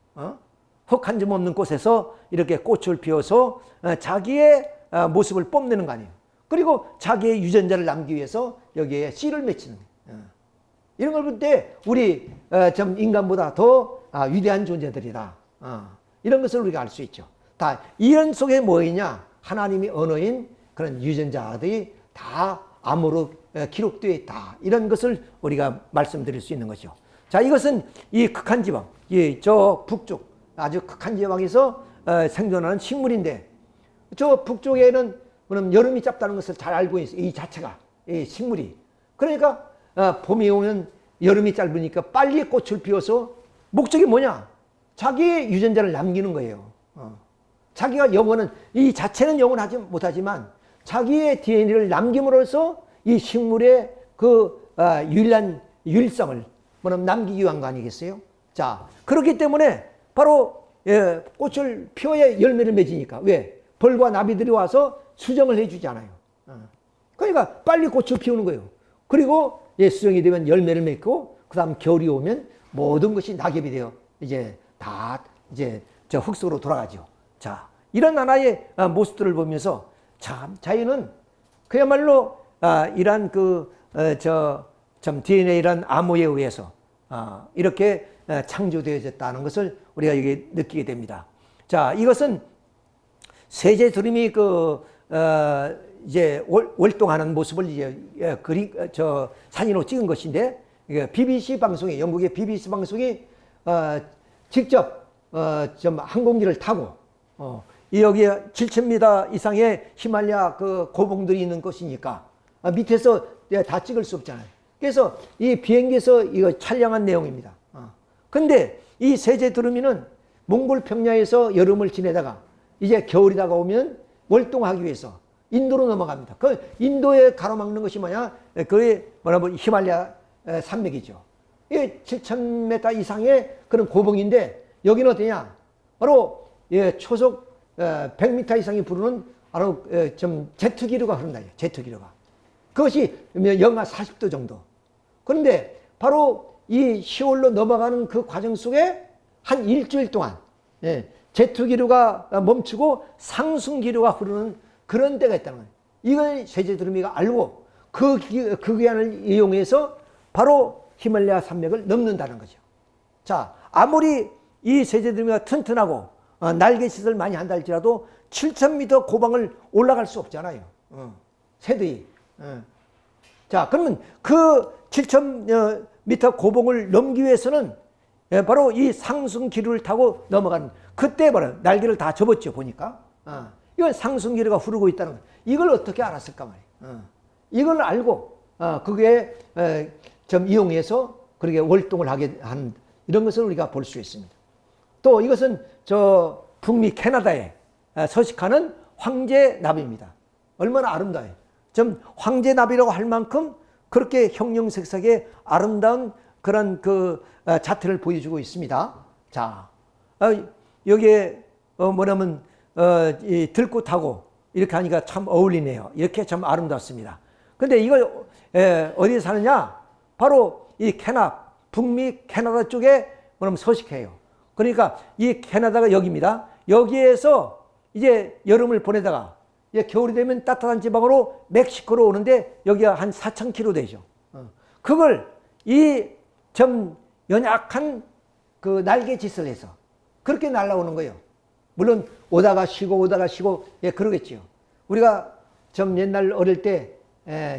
A: 흙 한 점 없는 곳에서 이렇게 꽃을 피워서 자기의 모습을 뽐내는 거 아니에요. 그리고 자기의 유전자를 남기기 위해서 여기에 씨를 맺히는 거예요. 이런 걸 볼 때 우리 좀 인간보다 더 위대한 존재들이다. 이런 것을 우리가 알 수 있죠. 다 이런 속에 뭐이냐? 하나님의 언어인 그런 유전자들이 다 암호로 기록되어 있다. 이런 것을 우리가 말씀드릴 수 있는 것이죠. 자, 이것은 이 극한 지방, 저 북쪽 아주 극한 지방에서 생존하는 식물인데 저 북쪽에는 여름이 짧다는 것을 잘 알고 있어요. 이 자체가 이 식물이. 그러니까 봄이 오면 여름이 짧으니까 빨리 꽃을 피워서 목적이 뭐냐? 자기의 유전자를 남기는 거예요. 자기가 영원은 이 자체는 영원하지 못하지만 자기의 DNA를 남김으로써 이 식물의 그 유일한 유일성을 남기기 위한 거 아니겠어요? 자, 그렇기 때문에 바로 꽃을 피워야 열매를 맺으니까. 왜? 벌과 나비들이 와서 수정을 해주잖아요. 그러니까 빨리 꽃을 피우는 거예요. 그리고 수정이 되면 열매를 맺고 그 다음 겨울이 오면 모든 것이 낙엽이 되어 이제 다 이제 저 흙 속으로 돌아가죠. 자, 이런 하나의 모습들을 보면서 참 자연은 그야말로 이러한 좀 DNA란 암호에 의해서 이렇게 창조되어졌다는 것을 우리가 여기 느끼게 됩니다. 자, 이것은 세제 두림이 이제 월동하는 모습을 이제 사진으로 찍은 것인데 BBC 방송이 영국의 BBC 방송이 직접 좀 항공기를 타고 여기에 7,000m 이상의 히말라야 그 고봉들이 있는 곳이니까 밑에서 다 찍을 수 없잖아요. 그래서 이 비행기에서 이거 촬영한 내용입니다. 근데 이 세제 두루미는 몽골 평야에서 여름을 지내다가 이제 겨울이 다가오면 월동하기 위해서 인도로 넘어갑니다. 그 인도에 가로막는 것이 뭐냐? 그게 뭐냐면 히말라야 산맥이죠. 이게 7,000m 이상의 그런 고봉인데 여기는 어떠냐? 바로 초속 100m 이상이 부르는 바로 좀 제트기류가 흐른다. 제트기류가. 그것이 영하 40도 정도. 그런데 바로 이 시월로 넘어가는 그 과정 속에 한 일주일 동안 제트기류가 멈추고 상승기류가 흐르는 그런 때가 있다는 거예요. 이걸 세제두루미가 알고 그 기간을 이용해서 바로 히말라야 산맥을 넘는다는 거죠. 자, 아무리 이 세제두루미가 튼튼하고 날개짓을 많이 한다 할지라도 7,000m 고방을 올라갈 수 없잖아요. 새들이. 자, 그러면 그 7,000m 고봉을 넘기 위해서는 바로 이 상승 기류를 타고 넘어가는 그때 뭐라 날개를 다 접었죠 보니까. 이건 상승기류가 흐르고 있다는 거. 이걸 어떻게 알았을까 말이에요. 이걸 알고 그게 좀 이용해서 그렇게 월동을 하게 한 이런 것을 우리가 볼 수 있습니다. 또 이것은 저 북미 캐나다에 서식하는 황제나비입니다. 얼마나 아름다워요. 좀 황제나비라고 할 만큼 그렇게 형형색색의 아름다운 그런 그 자태를 보여주고 있습니다. 자, 여기에 뭐냐면 이 들꽃하고 이렇게 하니까 참 어울리네요. 이렇게 참 아름답습니다. 근데 이걸 어디에 사느냐? 바로 이 북미 캐나다 쪽에 뭐냐면 서식해요. 그러니까 이 캐나다가 여기입니다. 여기에서 이제 여름을 보내다가 이제 겨울이 되면 따뜻한 지방으로 멕시코로 오는데 여기가 한 4,000km 되죠. 그걸 이 좀 연약한 그 날개짓을 해서 그렇게 날아오는 거예요. 물론 오다가 쉬고 예 그러겠지요. 우리가 좀 옛날 어릴 때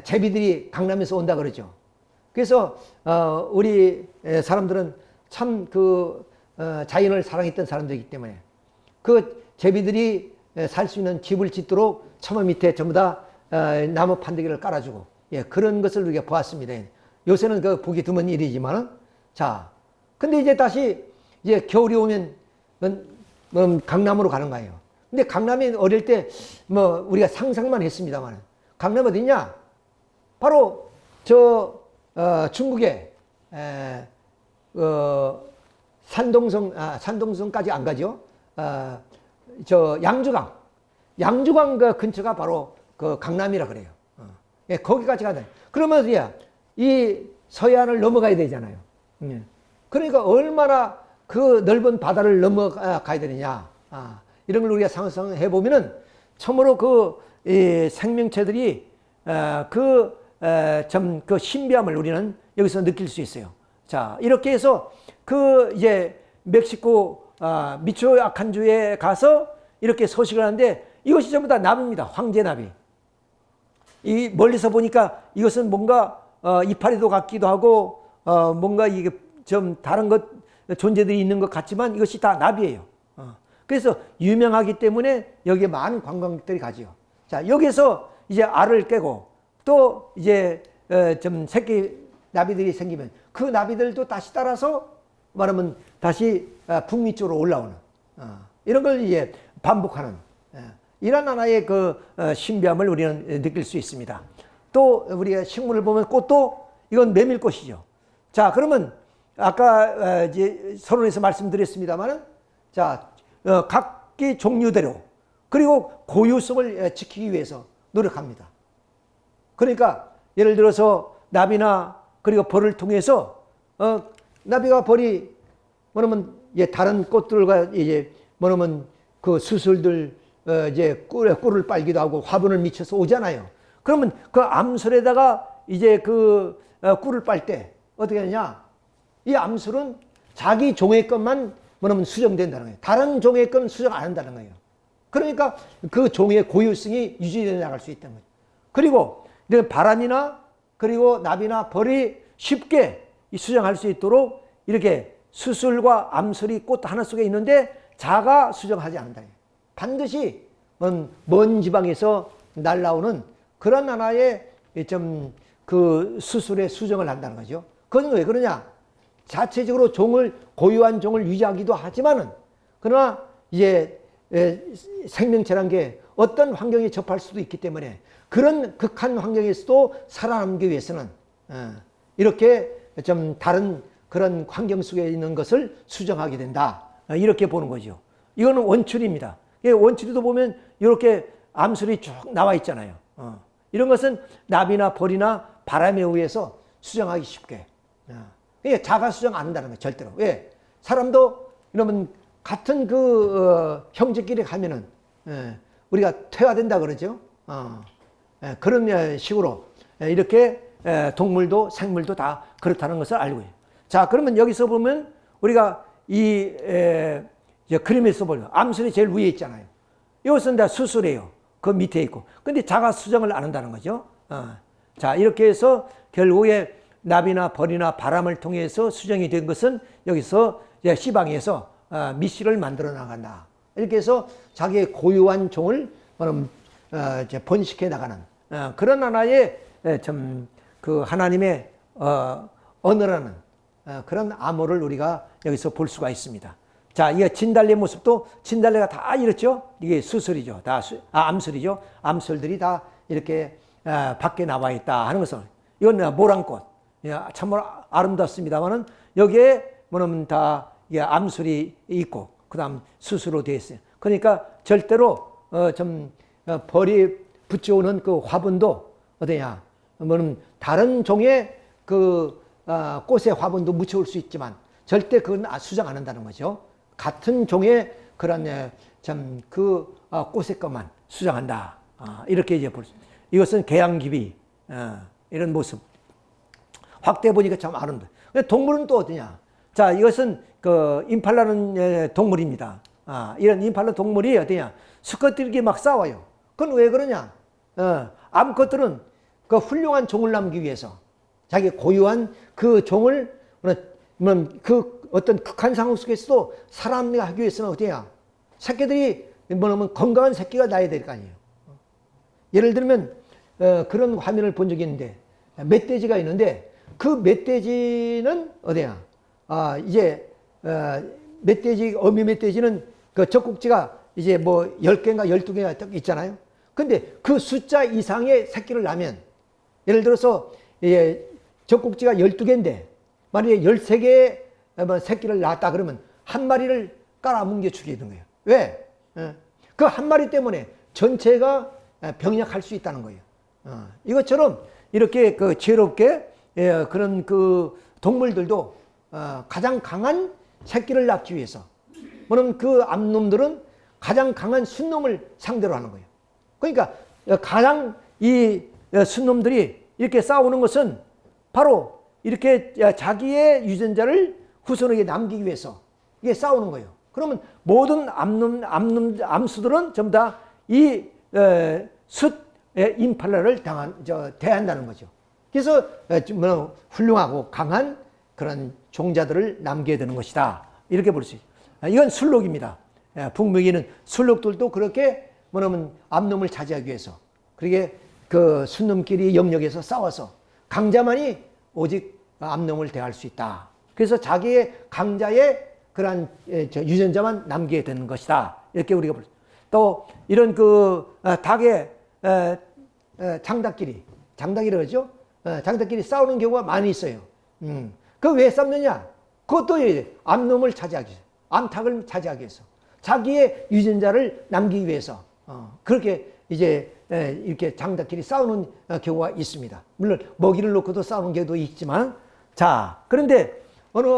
A: 제비들이 강남에서 온다 그러죠. 그래서 우리 사람들은 참 그 자연을 사랑했던 사람들이기 때문에 그 제비들이 살 수 있는 집을 짓도록 처마 밑에 전부 다 나무 판대기를 깔아주고 예 그런 것을 우리가 보았습니다. 요새는 그 보기 드문 일이지만은 자 근데 이제 다시 이제 겨울이 오면 강남으로 가는 거예요. 근데 강남이 어릴 때 뭐 우리가 상상만 했습니다만 강남 어디냐? 바로 저 중국의 산동성까지 안 가죠. 저 양주강 그 근처가 바로 그 강남이라 그래요. 예, 거기까지 가다. 그러면 이 서해안을 넘어가야 되잖아요. 그러니까 얼마나 그 넓은 바다를 넘어가야 되느냐. 이런 걸 우리가 상상해 보면은 참으로 그 생명체들이 그 신비함을 우리는 여기서 느낄 수 있어요. 자, 이렇게 해서 그 이제 멕시코 미초아칸주에 가서 이렇게 서식을 하는데 이것이 전부 다 나비입니다. 황제나비. 이 멀리서 보니까 이것은 뭔가 이파리도 같기도 하고 뭔가 이게 좀 다른 것 존재들이 있는 것 같지만 이것이 다 나비예요. 그래서 유명하기 때문에 여기에 많은 관광객들이 가지요. 자, 여기서 이제 알을 깨고 또 이제 좀 새끼 나비들이 생기면 그 나비들도 다시 따라서 말하면 다시 북미 쪽으로 올라오는 이런 걸 이제 반복하는 이런 하나의 그 신비함을 우리는 느낄 수 있습니다. 또 우리가 식물을 보면 꽃도 이건 메밀꽃이죠. 자, 그러면 아까 이제 서론에서 말씀드렸습니다만은 자, 각기 종류대로 그리고 고유성을 지키기 위해서 노력합니다. 그러니까 예를 들어서 나비나 그리고 벌을 통해서 나비가 벌이 뭐냐면 다른 꽃들과 이제 뭐냐면 그 수술들 이제 꿀을 빨기도 하고 화분을 미쳐서 오잖아요. 그러면 그 암술에다가 이제 그 꿀을 빨 때 어떻게 하냐? 이 암술은 자기 종의 것만 뭐냐면 수정된다는 거예요. 다른 종의 건 수정 안 한다는 거예요. 그러니까 그 종의 고유성이 유지되어 나갈 수 있다는 거예요. 그리고 바람이나 그리고 나비나 벌이 쉽게 수정할 수 있도록 이렇게 수술과 암술이 꽃 하나 속에 있는데 자가 수정하지 않는다. 반드시 먼 지방에서 날라오는 그런 하나의 좀 그 수술의 수정을 한다는 거죠. 그건 왜 그러냐? 자체적으로 고유한 종을 유지하기도 하지만은 그러나 이제 생명체란 게 어떤 환경에 접할 수도 있기 때문에 그런 극한 환경에서도 살아남기 위해서는 이렇게 좀 다른 그런 환경 속에 있는 것을 수정하게 된다. 이렇게 보는 거죠. 이거는 원추리입니다. 원추리도 보면 이렇게 암술이 쭉 나와 있잖아요. 이런 것은 나비나 벌이나 바람에 의해서 수정하기 쉽게. 자가 수정 안 한다는 거예요. 절대로. 왜? 사람도 이러면 같은 그 형제끼리 가면은 우리가 퇴화된다 그러죠. 그런 식으로 이렇게 동물도 생물도 다 그렇다는 것을 알고 있어요. 자, 그러면 여기서 보면 우리가 이 그림에서 보면 암술이 제일 위에 있잖아요. 이것은 다 수술이에요. 그 밑에 있고. 근데 자가 수정을 안 한다는 거죠. 자, 이렇게 해서 결국에 나비나 벌이나 바람을 통해서 수정이 된 것은 여기서 시방에서 미씨를 만들어 나간다. 이렇게 해서 자기의 고유한 종을 번식해 나가는 그런 하나의 참 그 하나님의 언어라는 그런 암호를 우리가 여기서 볼 수가 있습니다. 자, 이 진달래 모습도 진달래가 다 이렇죠. 이게 수술이죠. 다 암술이죠. 암술들이 다 이렇게 밖에 나와 있다 하는 것은 이건 모란꽃. 참으로 아름답습니다만은 여기에 뭐냐면 다 암술이 있고 그다음 수수로 되어 있어요. 그러니까 절대로 벌이 붙여오는 그 화분도 어디냐? 뭐는 다른 종의 그 꽃의 화분도 묻혀올 수 있지만 절대 그건 수정 안 한다는 거죠. 같은 종의 그런 그 꽃의 것만 수정한다. 이렇게 이제 볼 수. 이것은 개양귀비 이런 모습. 확대 보니까 참 아름다워. 동물은 또 어떠냐? 자, 이것은 그 임팔라는 동물입니다. 이런 임팔라 동물이 어떠냐? 수컷들끼리 막 싸워요. 그건 왜 그러냐? 암컷들은 그 훌륭한 종을 남기기 위해서 자기 고유한 그 종을 그 어떤 극한 상황 속에서도 살아남기 위해서는 어때야? 새끼들이 뭐냐면 건강한 새끼가 나야 될 거 아니에요. 예를 들면 그런 화면을 본 적이 있는데 멧돼지가 있는데 그 멧돼지는 어디야? 이제 멧돼지 어미 멧돼지는 그 젖꼭지가 이제 뭐 10개인가 12개가 딱 있잖아요. 근데 그 숫자 이상의 새끼를 낳으면 예를 들어서 젖꼭지가 12개인데 만약에 13개의 새끼를 낳았다 그러면 한 마리를 깔아뭉개 죽이는 거예요. 왜? 그 한 마리 때문에 전체가 병약할 수 있다는 거예요. 이것처럼 이렇게 그 지혜롭게 그런 그 동물들도 가장 강한 새끼를 낳기 위해서 뭐냐면 그 암놈들은 가장 강한 순놈을 상대로 하는 거예요. 그러니까 가장 이 순놈들이 이렇게 싸우는 것은 바로 이렇게 자기의 유전자를 후손에게 남기기 위해서 이게 싸우는 거예요. 그러면 모든 암수들은 전부 다 이 임팔라를 대한다는 거죠. 그래서 훌륭하고 강한 그런 종자들을 남겨야 되는 것이다. 이렇게 볼 수 있어요. 이건 술록입니다. 북미에는 술록들도 그렇게 뭐냐면 암놈을 차지하기 위해서 그렇게 그 순놈끼리 영역에서 싸워서 강자만이 오직 암놈을 대할 수 있다. 그래서 자기의 강자의 그러한 유전자만 남기게 되는 것이다. 이렇게 우리가 볼 수. 또 이런 그 닭의 장닭끼리 그러죠. 장닭끼리 싸우는 경우가 많이 있어요. 그 왜 싸우느냐? 그것도 암놈을 차지하기 위해서, 암탉을 차지하기 위해서, 자기의 유전자를 남기기 위해서 그렇게 이제 이렇게 장닭끼리 싸우는 경우가 있습니다. 물론 먹이를 놓고도 싸우는 경우도 있지만, 자, 그런데 어느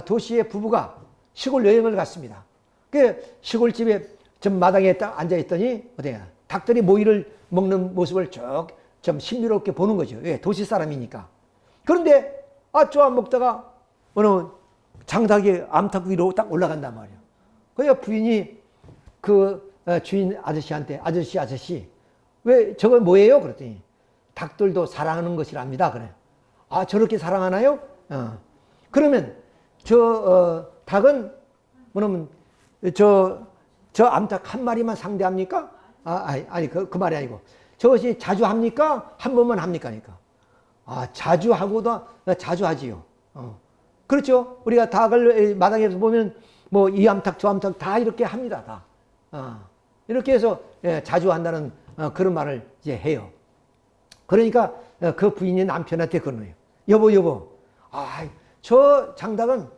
A: 도시의 부부가 시골 여행을 갔습니다. 그 시골집에 좀 마당에 딱 앉아 있더니 어때요? 닭들이 모이를 먹는 모습을 쭉 좀 신비롭게 보는 거죠. 왜? 도시 사람이니까. 그런데 쪼아 먹다가 어느 장닭이 암탉 위로 딱 올라간단 말이에요. 그래서 부인이 그 주인 아저씨한테 아저씨 왜 저건 뭐예요? 그랬더니 닭들도 사랑하는 것이랍니다. 그래. 저렇게 사랑하나요? 그러면 닭은 뭐냐면 저 암탉 한 마리만 상대합니까? 아니 그 말이 아니고 저것이 자주 합니까? 한 번만 합니까? 그러니까 자주 하고도 자주 하지요. 그렇죠. 우리가 닭을 마당에서 보면 뭐 이 암탉 저 암탉 다 이렇게 합니다. 다 이렇게 해서 자주 한다는 그런 말을 이제 해요. 그러니까 그 부인이 남편한테 그러네요. 여보, 저 장닭은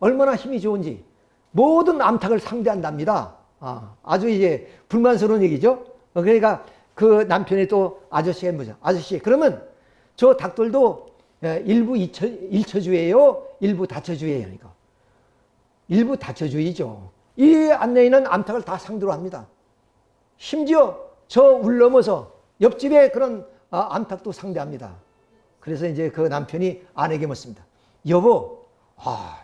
A: 얼마나 힘이 좋은지 모든 암탉을 상대한답니다. 아주 이제 불만스러운 얘기죠. 그러니까 그 남편이 또 아저씨가 뭐죠? 아저씨, 그러면 저 닭들도 일부 일처주예요? 일부 다처주예요? 그러니까 일부 다처주이죠. 이 안내인은 암탉을 다 상대로 합니다. 심지어 저 울 넘어서 옆집에 그런 암탉도 상대합니다. 그래서 이제 그 남편이 아내에게 묻습니다. 여보,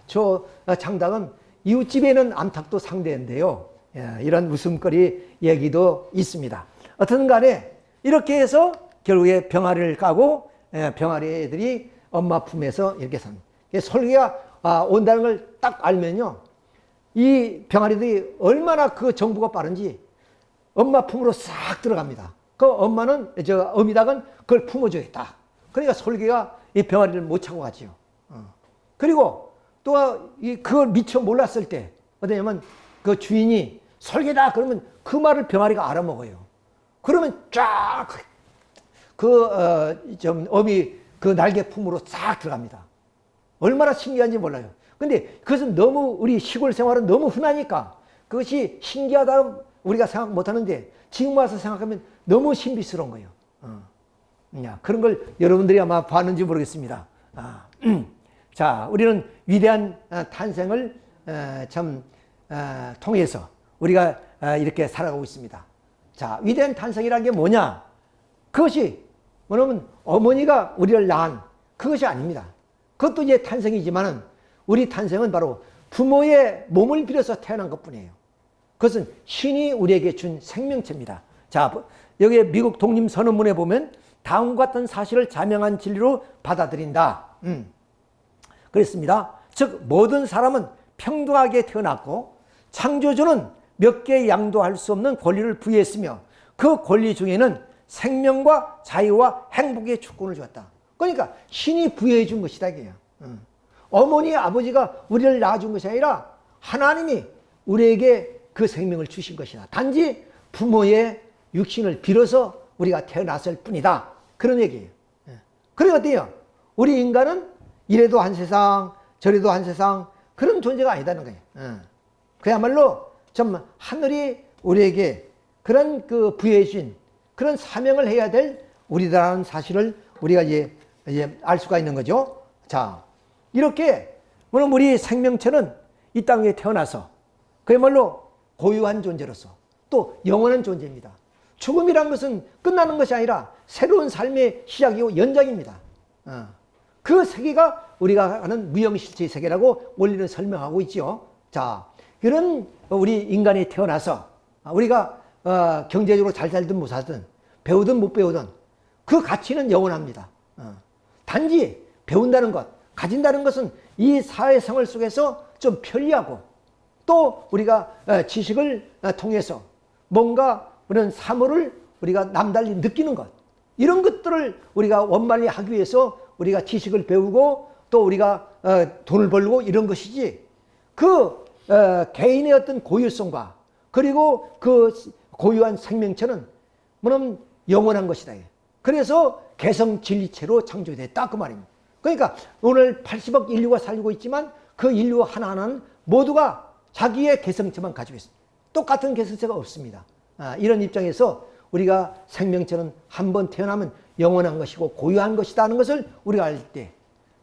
A: 저 장닭은 이웃집에는 암탉도 상대인데요. 이런 웃음거리 얘기도 있습니다. 어쨌든 간에 이렇게 해서 결국에 병아리를 까고 병아리 애들이 엄마 품에서 이렇게 삽니다. 설기가 온다는 걸 딱 알면요. 이 병아리들이 얼마나 그 정보가 빠른지 엄마 품으로 싹 들어갑니다. 그 엄마는, 어미닭은 그걸 품어줘야겠다. 그러니까 솔개가 이 병아리를 못 차고 가지요. 그리고 또 그걸 미처 몰랐을 때, 어떠냐면 그 주인이 솔개다 그러면 그 말을 병아리가 알아먹어요. 그러면 쫙 어미 그 날개 품으로 싹 들어갑니다. 얼마나 신기한지 몰라요. 근데 그것은 너무 우리 시골 생활은 너무 흔하니까 그것이 신기하다 우리가 생각 못 하는데 지금 와서 생각하면 너무 신비스러운 거예요. 그런 걸 여러분들이 아마 봤는지 모르겠습니다. 자, 우리는 위대한 탄생을 통해서 우리가 이렇게 살아가고 있습니다. 자, 위대한 탄생이라는 게 뭐냐? 그것이 뭐냐면 어머니가 우리를 낳은 그것이 아닙니다. 그것도 이제 탄생이지만은 우리 탄생은 바로 부모의 몸을 빌어서 태어난 것뿐이에요. 그것은 신이 우리에게 준 생명체입니다. 자, 여기 미국 독립선언문에 보면 다음과 같은 사실을 자명한 진리로 받아들인다. 그랬습니다. 즉 모든 사람은 평등하게 태어났고 창조주는 몇 개 양도할 수 없는 권리를 부여했으며 그 권리 중에는 생명과 자유와 행복의 주권을 주었다. 그러니까 신이 부여해 준 것이다 이게요. 어머니 아버지가 우리를 낳아준 것이 아니라 하나님이 우리에게 그 생명을 주신 것이다. 단지 부모의 육신을 빌어서 우리가 태어났을 뿐이다. 그런 얘기예요. 그래 어때요? 우리 인간은 이래도 한 세상 저래도 한 세상 그런 존재가 아니다는 거예요. 그야말로 좀 하늘이 우리에게 그런 그 부여해 주신 그런 사명을 해야 될 우리다라는 사실을 우리가 이제 알 수가 있는 거죠. 자, 이렇게 물론 우리 생명체는 이 땅에 태어나서 그야말로 고유한 존재로서 또 영원한 존재입니다. 죽음이란 것은 끝나는 것이 아니라 새로운 삶의 시작이고 연장입니다. 그 세계가 우리가 하는 무형실체의 세계라고 원리는 설명하고 있죠. 자, 이런 우리 인간이 태어나서 우리가 경제적으로 잘 살든 못 살든 배우든 못 배우든 그 가치는 영원합니다. 단지 배운다는 것, 가진다는 것은 이 사회생활 속에서 좀 편리하고 또 우리가 지식을 통해서 뭔가 그런 사물을 우리가 남달리 느끼는 것, 이런 것들을 우리가 원만히 하기 위해서 우리가 지식을 배우고 또 우리가 돈을 벌고 이런 것이지 그 개인의 어떤 고유성과 그리고 그 고유한 생명체는 뭐냐면 영원한 것이다. 그래서 개성 진리체로 창조됐다 그 말입니다. 그러니까 오늘 80억 인류가 살고 있지만 그 인류 하나하나는 모두가 자기의 개성체만 가지고 있습니다. 똑같은 개성체가 없습니다. 이런 입장에서 우리가 생명체는 한번 태어나면 영원한 것이고 고유한 것이다 하는 것을 우리가 알 때,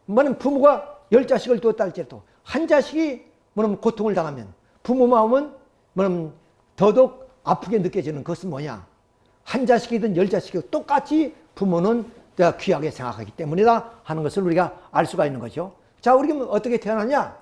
A: 뭐는 부모가 10자식을 두었다 할지라도 한 자식이 뭐는 고통을 당하면 부모 마음은 뭐는 더더욱 아프게 느껴지는 것은 뭐냐? 한 자식이든 10자식이든 똑같이 부모는 귀하게 생각하기 때문이다 하는 것을 우리가 알 수가 있는 거죠. 자, 우리가 어떻게 태어나냐?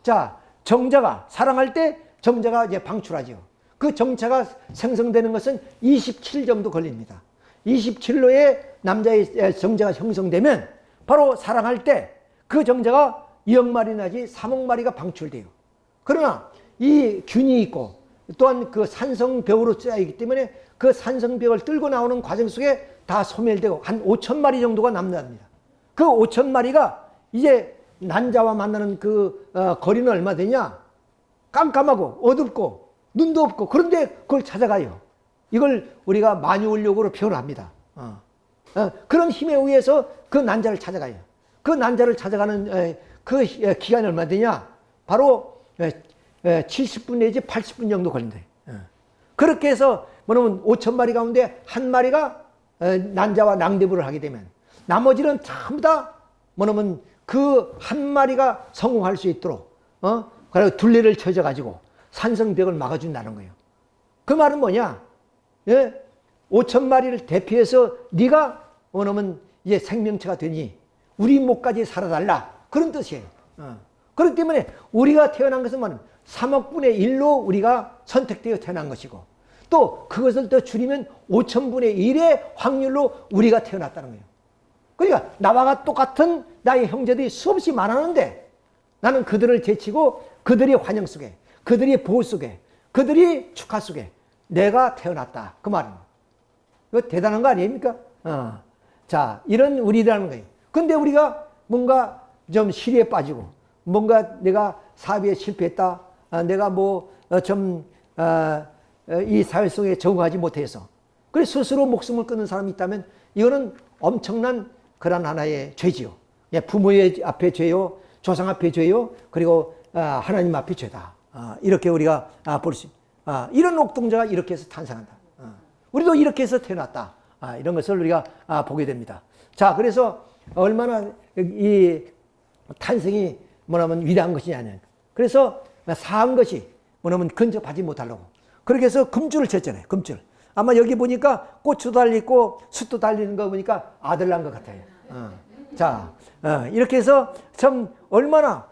A: 자, 정자가 사랑할 때 정자가 이제 방출하죠. 그 정자가 생성되는 것은 27일 정도 걸립니다. 27일로에 남자의 정자가 형성되면 바로 사랑할 때 그 정자가 2억 마리 나지 3억 마리가 방출돼요. 그러나 이 균이 있고 또한 그 산성벽으로 짜이기 때문에 그 산성벽을 뚫고 나오는 과정 속에 다 소멸되고 한 5천 마리 정도가 남는답니다. 그 5천 마리가 이제 난자와 만나는 그 거리는 얼마 되냐? 깜깜하고 어둡고 눈도 없고 그런데 그걸 찾아가요. 이걸 우리가 만유인력으로 표현합니다. 그런 힘에 의해서 그 난자를 찾아가요. 그 난자를 찾아가는 그 기간이 얼마 되냐? 바로 70분 내지 80분 정도 걸린다. 그렇게 해서 뭐냐면 5천 마리 가운데 한 마리가 난자와 낭대부를 하게 되면 나머지는 전부 다 뭐냐면 그 한 마리가 성공할 수 있도록 그리고 둘레를 쳐져 가지고 산성벽을 막아준다는 거예요. 그 말은 뭐냐? 5천 마리를 대피해서 네가 뭐냐면 이제 생명체가 되니 우리 목까지 살아달라 그런 뜻이에요. 그렇기 때문에 우리가 태어난 것은 뭐냐면 3억 분의 1로 우리가 선택되어 태어난 것이고 또 그것을 더 줄이면 5천 분의 1의 확률로 우리가 태어났다는 거예요. 그러니까 나와 똑같은 나의 형제들이 수없이 많았는데 나는 그들을 제치고 그들의 환영 속에 그들의 보호 속에, 그들이 축하 속에 내가 태어났다. 그 말입니다. 이거 대단한 거 아닙니까? 자, 이런 우리라는 거예요. 근데 우리가 뭔가 좀 시리에 빠지고, 뭔가 내가 사업에 실패했다. 내가 이 사회 속에 적응하지 못해서. 그래서 스스로 목숨을 끊는 사람이 있다면 이거는 엄청난 그런 하나의 죄지요. 부모의 앞에 죄요, 조상 앞에 죄요, 그리고 하나님 앞에 죄다. 이렇게 우리가 볼 수 있습니다. 이런 옥동자가 이렇게 해서 탄생한다. 우리도 이렇게 해서 태어났다. 이런 것을 우리가 보게 됩니다. 자, 그래서 얼마나 이 탄생이 뭐냐면 위대한 것이 아니냐. 그래서 사한 것이 뭐냐면 근접하지 못하려고. 그렇게 해서 금줄을 쳤잖아요. 금줄. 아마 여기 보니까 꽃도 달리고 숯도 달리는 거 보니까 아들 난 것 같아요. 자, 이렇게 해서 참 얼마나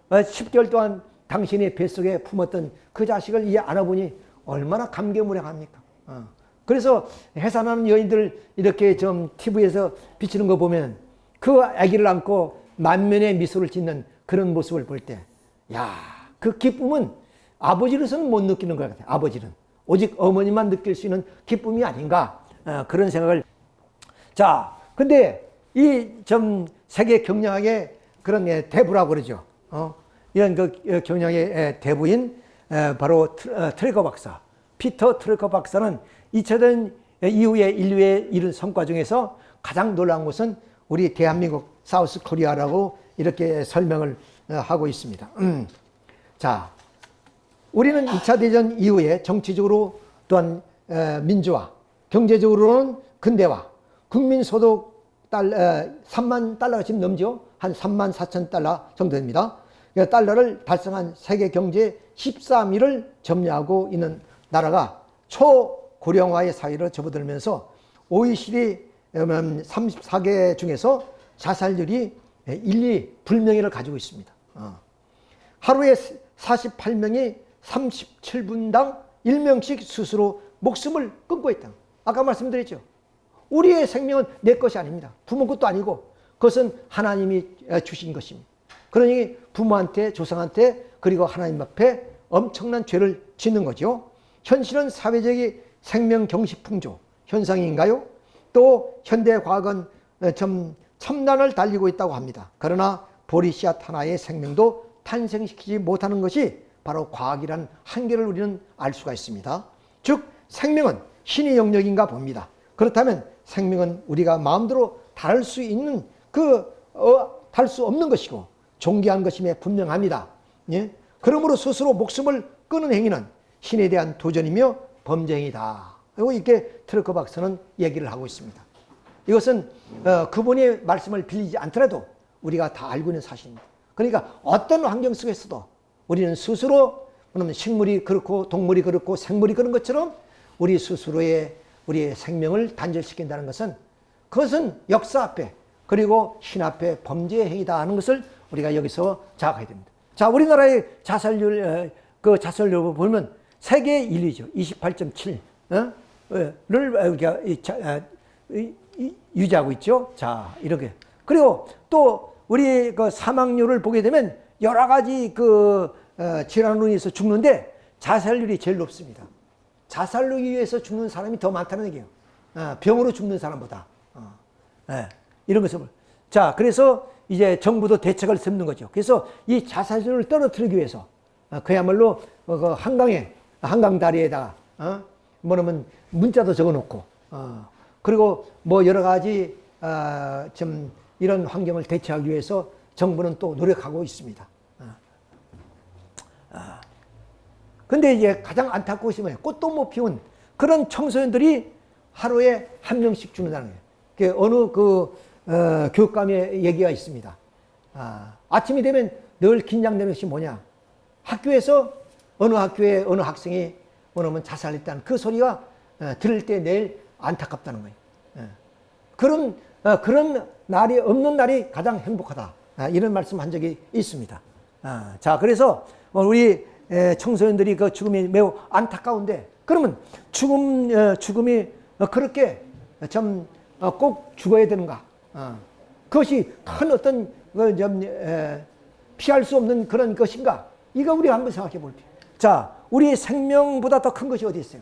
A: 10개월 동안 당신의 뱃속에 품었던 그 자식을 이 안아보니 얼마나 감개무량합니까? 그래서 해산하는 여인들 이렇게 좀 TV에서 비치는 거 보면 그 아기를 안고 만면의 미소를 짓는 그런 모습을 볼 때, 야, 그 기쁨은 아버지로서는 못 느끼는 것 같아요. 아버지는. 오직 어머니만 느낄 수 있는 기쁨이 아닌가. 그런 생각을. 자, 근데 이 좀 세계 경영학의 그런 대부라고 그러죠. 이런 그 경영의 대부인 바로 트레커 박사. 피터 트레커 박사는 2차전 이후에 인류에 이룬 성과 중에서 가장 놀라운 것은 우리 대한민국 사우스 코리아라고 이렇게 설명을 하고 있습니다. 자, 우리는 2차 대전 이후에 정치적으로 또한 민주화, 경제적으로는 근대화, 국민 소득 3만 달러가 지금 넘죠. 한 3만 4천 달러 정도 됩니다. 달러를 달성한 세계 경제 13위를 점유하고 있는 나라가 초고령화의 사회로 접어들면서 OECD 34개 중에서 자살률이 1, 2 불명예를 가지고 있습니다. 하루에 48명이 37분당 1명씩 스스로 목숨을 끊고 있다. 아까 말씀드렸죠. 우리의 생명은 내 것이 아닙니다. 부모 것도 아니고 그것은 하나님이 주신 것입니다. 그러니 부모한테, 조상한테, 그리고 하나님 앞에 엄청난 죄를 짓는 거죠. 현실은 사회적인 생명 경시 풍조 현상인가요? 또 현대 과학은 좀 첨단을 달리고 있다고 합니다. 그러나 보리씨앗 하나의 생명도 탄생시키지 못하는 것이 바로 과학이라는 한계를 우리는 알 수가 있습니다. 즉 생명은 신의 영역인가 봅니다. 그렇다면 생명은 우리가 마음대로 다룰 수 있는 다룰 수 없는 것이고 존귀한 것임에 분명합니다. 예? 그러므로 스스로 목숨을 끊는 행위는 신에 대한 도전이며 범죄 행위다. 이렇게 트레커 박사는 얘기를 하고 있습니다. 이것은 그분의 말씀을 빌리지 않더라도 우리가 다 알고 있는 사실입니다. 그러니까 어떤 환경 속에서도 우리는 스스로 식물이 그렇고 동물이 그렇고 생물이 그런 것처럼 우리 스스로의 우리의 생명을 단절시킨다는 것은 그것은 역사 앞에 그리고 신 앞에 범죄의 행위다 하는 것을 우리가 여기서 자각해야 됩니다. 자, 우리나라의 자살률, 자살률을 보면 세계 1위죠. 28.7를 유지하고 있죠. 자, 이렇게. 그리고 또 우리 그 사망률을 보게 되면 여러 가지 질환으로 인해서 죽는데 자살률이 제일 높습니다. 자살로 인해서 죽는 사람이 더 많다는 얘기예요. 병으로 죽는 사람보다. 이런 것을. 자, 그래서 이제 정부도 대책을 세우는 거죠. 그래서 이 자살률을 떨어뜨리기 위해서 그야말로 한강 다리에다가 뭐냐면 문자도 적어놓고 그리고 뭐 여러 가지 좀 이런 환경을 대체하기 위해서 정부는 또 노력하고 있습니다. 근데 이제 가장 안타까운 것이 뭐예요? 꽃도 못 피운 그런 청소년들이 하루에 한 명씩 죽는다는 거예요. 어느 교육감의 얘기가 있습니다. 아침이 되면 늘 긴장되는 것이 뭐냐? 학교에서 어느 학교에 어느 학생이 뭐냐면 자살했다는 그 소리가 들을 때 내일 안타깝다는 거예요. 그런 날이 없는 날이 가장 행복하다. 이런 말씀한 적이 있습니다. 자, 그래서 우리 청소년들이 그 죽음이 매우 안타까운데 그러면 죽음이 그렇게 좀 꼭 죽어야 되는가? 그것이 큰 어떤 피할 수 없는 그런 것인가? 이거 우리가 한번 생각해 볼게요. 자, 우리 생명보다 더 큰 것이 어디 있어요?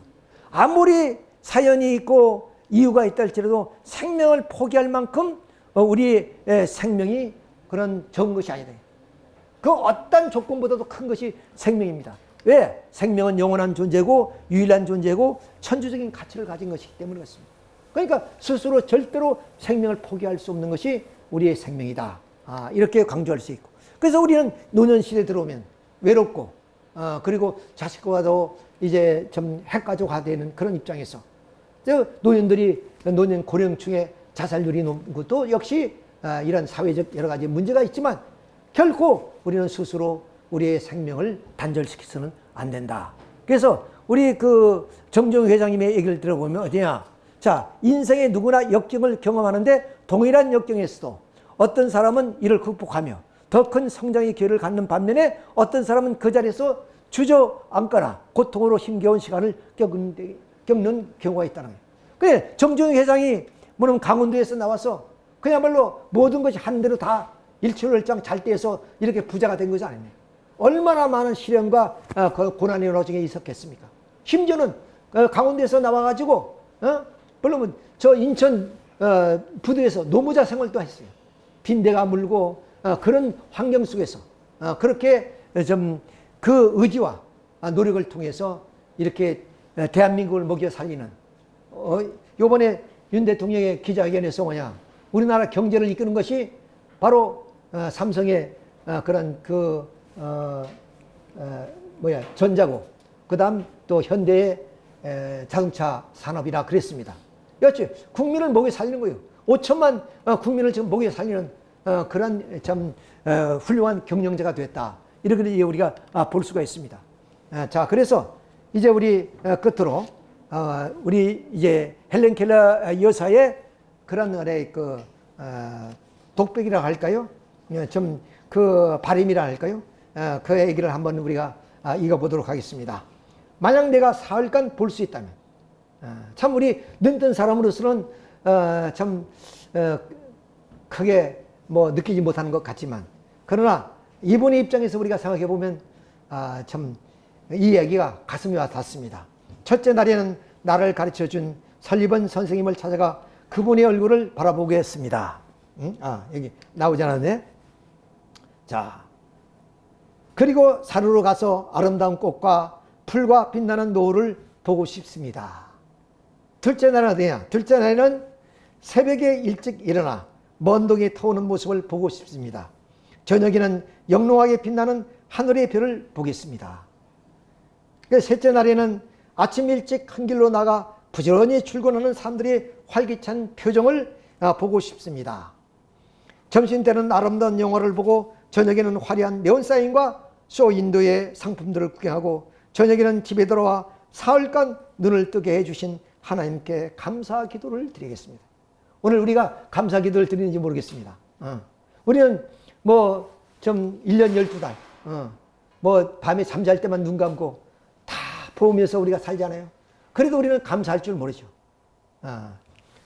A: 아무리 사연이 있고 이유가 있다 할지라도 생명을 포기할 만큼 우리의 생명이 그런 적은 것이 아니다. 그 어떤 조건보다도 큰 것이 생명입니다. 왜? 생명은 영원한 존재고 유일한 존재고 천주적인 가치를 가진 것이기 때문에 그렇습니다. 그러니까 스스로 절대로 생명을 포기할 수 없는 것이 우리의 생명이다. 이렇게 강조할 수 있고. 그래서 우리는 노년시대에 들어오면 외롭고 그리고 자식과도 이제 좀 핵가족화 되는 그런 입장에서 노년들이 노년 고령층의 자살률이 높은 것도 역시 이런 사회적 여러 가지 문제가 있지만 결코 우리는 스스로 우리의 생명을 단절시켜서는 안 된다. 그래서 우리 그 정종 회장님의 얘기를 들어보면 어디냐? 자, 인생에 누구나 역경을 경험하는데 동일한 역경에서도 어떤 사람은 이를 극복하며 더 큰 성장의 기회를 갖는 반면에 어떤 사람은 그 자리에서 주저앉거나 고통으로 힘겨운 시간을 겪는 경우가 있다는 거예요. 그래, 정종 회장이 물론 강원도에서 나와서 그야말로 모든 것이 한 대로 다 일취월장 잘 때에서 이렇게 부자가 된 것이 아닙니까? 얼마나 많은 시련과 고난의 와중에 있었겠습니까? 심지어는 강원도에서 나와가지고 물론 저 인천 부두에서 노무자 생활도 했어요. 빈대가 물고 그런 환경 속에서 그렇게 좀 그 의지와 노력을 통해서 이렇게 대한민국을 먹여 살리는 요번에 윤 대통령의 기자회견에서 뭐냐, 우리나라 경제를 이끄는 것이 바로 삼성의 그런 전자고 그다음 또 현대의 자동차 산업이라 그랬습니다. 여튼 국민을 먹여 살리는 거예요. 5천만 국민을 지금 먹여 살리는 그런 참 훌륭한 경영자가 됐다. 이렇게 우리가 볼 수가 있습니다. 자, 그래서 이제 우리 끝으로 우리 이제 헬렌 켈러 여사의 그런 그 독백이라고 할까요? 좀 그 발음이라 할까요? 그 얘기를 한번 우리가 읽어보도록 하겠습니다. 만약 내가 사흘간 볼 수 있다면, 참 우리 눈뜬 사람으로서는 참 크게 뭐 느끼지 못하는 것 같지만, 그러나 이분의 입장에서 우리가 생각해 보면 참 이 얘기가 가슴에 와 닿습니다. 첫째 날에는 나를 가르쳐 준 설리번 선생님을 찾아가 그분의 얼굴을 바라보게 했습니다. 여기 나오지 않았네. 자, 그리고 산으로 가서 아름다운 꽃과 풀과 빛나는 노을을 보고 싶습니다. 둘째 날은 어디냐? 둘째 날에는 새벽에 일찍 일어나 먼 동이 터오는 모습을 보고 싶습니다. 저녁에는 영롱하게 빛나는 하늘의 별을 보겠습니다. 셋째 날에는 아침 일찍 한 길로 나가 부지런히 출근하는 사람들의 활기찬 표정을 보고 싶습니다. 점심 때는 아름다운 영화를 보고 저녁에는 화려한 네온사인과 쇼윈도의 상품들을 구경하고 저녁에는 집에 들어와 사흘간 눈을 뜨게 해주신 하나님께 감사 기도를 드리겠습니다. 오늘 우리가 감사 기도를 드리는지 모르겠습니다. 우리는 뭐 좀 1년 12달 뭐 밤에 잠잘 때만 눈 감고 다 보면서 우리가 살잖아요. 그래도 우리는 감사할 줄 모르죠.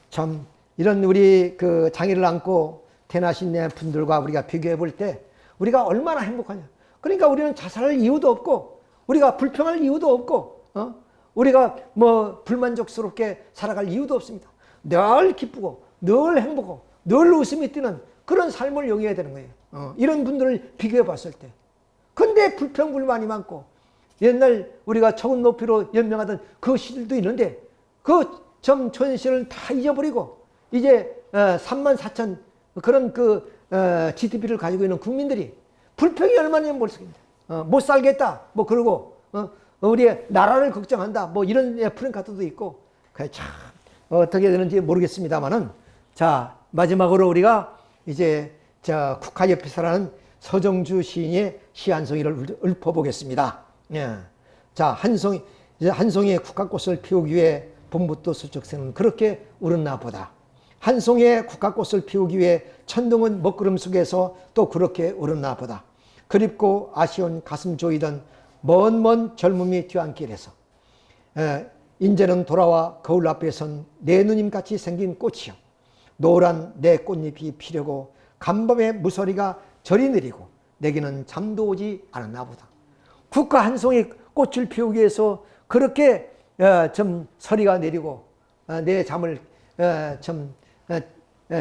A: 참 이런 우리 그 장애를 안고 태어나신 분들과 우리가 비교해 볼 때 우리가 얼마나 행복하냐. 그러니까 우리는 자살할 이유도 없고 우리가 불평할 이유도 없고 우리가 뭐 불만족스럽게 살아갈 이유도 없습니다. 늘 기쁘고 늘 행복하고 늘 웃음이 띄는 그런 삶을 영위해야 되는 거예요. 이런 분들을 비교해 봤을 때. 근데 불평불만이 많고 옛날 우리가 적은 높이로 연명하던 그 시들도 있는데 그 점 현실을 다 잊어버리고 이제 3만 4천 그런 그 GDP를 가지고 있는 국민들이 불평이 얼마나 모르겠습니다. 못 살겠다 뭐 그러고 우리의 나라를 걱정한다 뭐 이런 프랭카드도 있고 참 어떻게 되는지 모르겠습니다만은 자 마지막으로 우리가 이제 국화옆에서라는 서정주 시인의 시 한 송이를 읊어보겠습니다. 자 한 송이의 국화꽃을 피우기 위해 봄부터 수척새는 그렇게 울었나 보다. 한 송이의 국화꽃을 피우기 위해 천둥은 먹구름 속에서 또 그렇게 울었나 보다. 그립고 아쉬운 가슴 조이던 먼 젊음이 뒤안길에서 인제는 돌아와 거울 앞에 선 내 누님같이 생긴 꽃이여 노란 내 꽃잎이 피려고 간밤의 무서리가 저리 내리고 내게는 잠도 오지 않았나 보다. 국화 한 송이 꽃을 피우기 위해서 그렇게 좀 서리가 내리고 내 잠을 좀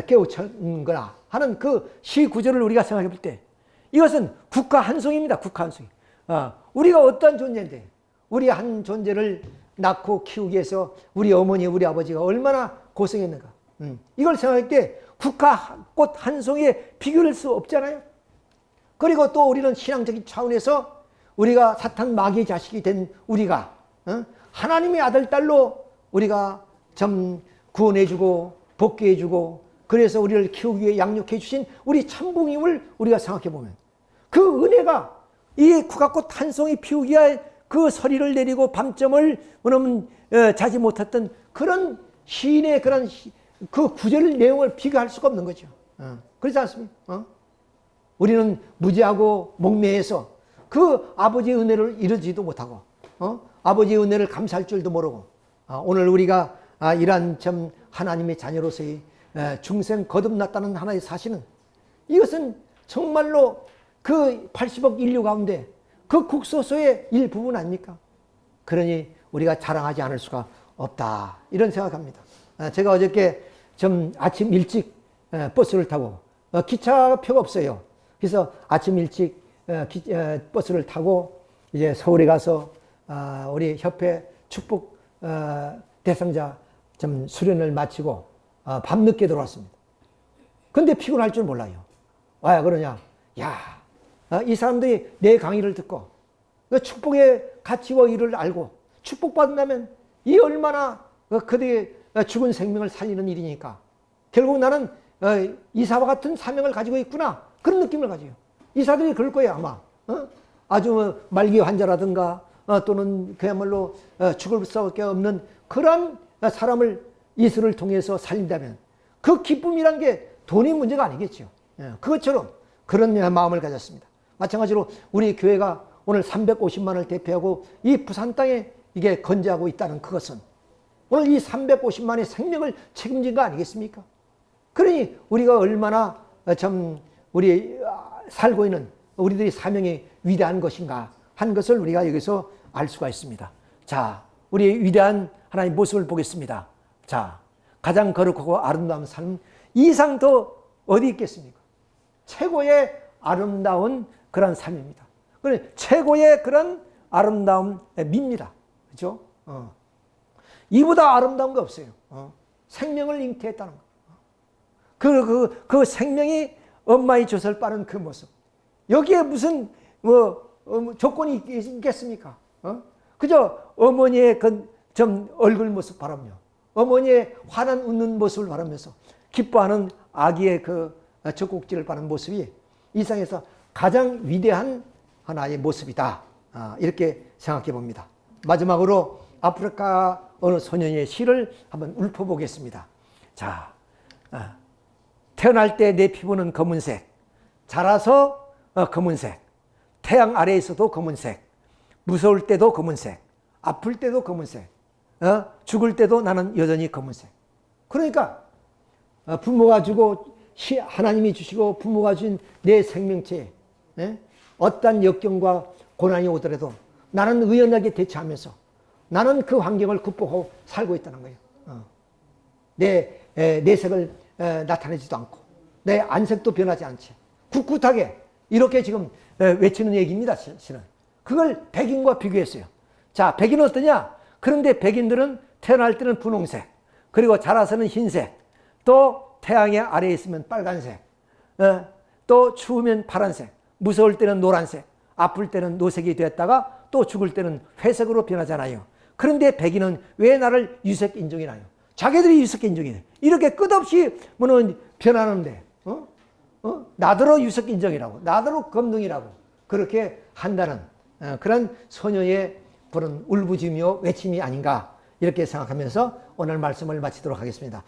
A: 깨우친 거나 하는 그 시 구절을 우리가 생각해 볼 때 이것은 국가 한송입니다. 국가 한송. 우리가 어떠한 존재인데 우리 한 존재를 낳고 키우기 위해서 우리 어머니, 우리 아버지가 얼마나 고생했는가. 이걸 생각할 때 국화 꽃 한 송이에 비교할 수 없잖아요. 그리고 또 우리는 신앙적인 차원에서 우리가 사탄 마귀의 자식이 된 우리가 하나님의 아들, 딸로 우리가 좀 구원해주고 복귀해주고 그래서 우리를 키우기 위해 양육해 주신 우리 참부님을 우리가 생각해 보면 그 은혜가 이 국화꽃 한 송이 피우기 위해 그 서리를 내리고 밤점을 자지 못했던 그런 시인의 그런 그 구절 내용을 비교할 수가 없는 거죠. 그렇지 않습니까? 우리는 무지하고 목매해서 그 아버지의 은혜를 이루지도 못하고 아버지의 은혜를 감사할 줄도 모르고 오늘 우리가 이러한 참 하나님의 자녀로서의 중생 거듭났다는 하나의 사실은 이것은 정말로 그 80억 인류 가운데 그 국소소의 일부분 아닙니까? 그러니 우리가 자랑하지 않을 수가 없다 이런 생각합니다. 제가 어저께 좀 아침 일찍 버스를 타고 기차표가 없어요. 그래서 아침 일찍 버스를 타고 이제 서울에 가서 우리 협회 축복 대상자 좀 수련을 마치고 밤늦게 들어왔습니다. 근데 피곤할 줄 몰라요. 왜 그러냐? 이 사람들이 내 강의를 듣고 축복의 가치와 이를 알고 축복받는다면 이 얼마나 그들의 죽은 생명을 살리는 일이니까 결국 나는 이사와 같은 사명을 가지고 있구나 그런 느낌을 가져요. 이사들이 그럴 거예요 아마. 아주 말기 환자라든가 또는 그야말로 죽을 수밖에 없는 그런 사람을 이슬을 통해서 살린다면 그 기쁨이란 게 돈의 문제가 아니겠죠. 그것처럼 그런 마음을 가졌습니다. 마찬가지로 우리 교회가 오늘 350만을 대표하고 이 부산 땅에 이게 건재하고 있다는 그것은 오늘 이 350만의 생명을 책임진 거 아니겠습니까? 그러니 우리가 얼마나 참 우리 살고 있는 우리들의 사명이 위대한 것인가 한 것을 우리가 여기서 알 수가 있습니다. 자, 우리 위대한 하나님의 모습을 보겠습니다. 자, 가장 거룩하고 아름다운 삶 이상 더 어디 있겠습니까? 최고의 아름다운 그런 삶입니다. 최고의 그런 아름다움 밉니다. 그렇죠? 이보다 아름다운 게 없어요. 생명을 잉태했다는 거. 그 생명이 엄마의 젖을 빠른 그 모습. 여기에 무슨 조건이 있겠습니까? 그저 어머니의 좀 얼굴 모습 바라며 어머니의 환한 웃는 모습을 바라면서 기뻐하는 아기의 그 젖꼭지를 바라는 모습이 이 세상에서 가장 위대한 하나의 모습이다. 이렇게 생각해 봅니다. 마지막으로 아프리카 어느 소년의 시를 한번 읊어보겠습니다. 자, 태어날 때 내 피부는 검은색, 자라서 검은색, 태양 아래에서도 검은색, 무서울 때도 검은색, 아플 때도 검은색, 죽을 때도 나는 여전히 검은색. 그러니까 부모가 주고 하나님이 주시고 부모가 주신 내 생명체에 어떠한 역경과 고난이 오더라도 나는 의연하게 대처하면서 나는 그 환경을 극복하고 살고 있다는 거예요. 내 내색을 나타내지도 않고 내 안색도 변하지 않지. 꿋꿋하게 이렇게 지금 외치는 얘기입니다. 실은. 그걸 백인과 비교했어요. 자, 백인은 어떠냐? 그런데 백인들은 태어날 때는 분홍색, 그리고 자라서는 흰색, 또 태양의 아래에 있으면 빨간색, 또 추우면 파란색, 무서울 때는 노란색, 아플 때는 노색이 되었다가 또 죽을 때는 회색으로 변하잖아요. 그런데 백인은 왜 나를 유색 인종이나요? 자기들이 유색 인종이네. 이렇게 끝없이 변하는데 나더러 유색 인종이라고, 나더러 검둥이라고 그렇게 한다는 그런 소녀의 그런 울부짖으며 외침이 아닌가 이렇게 생각하면서 오늘 말씀을 마치도록 하겠습니다.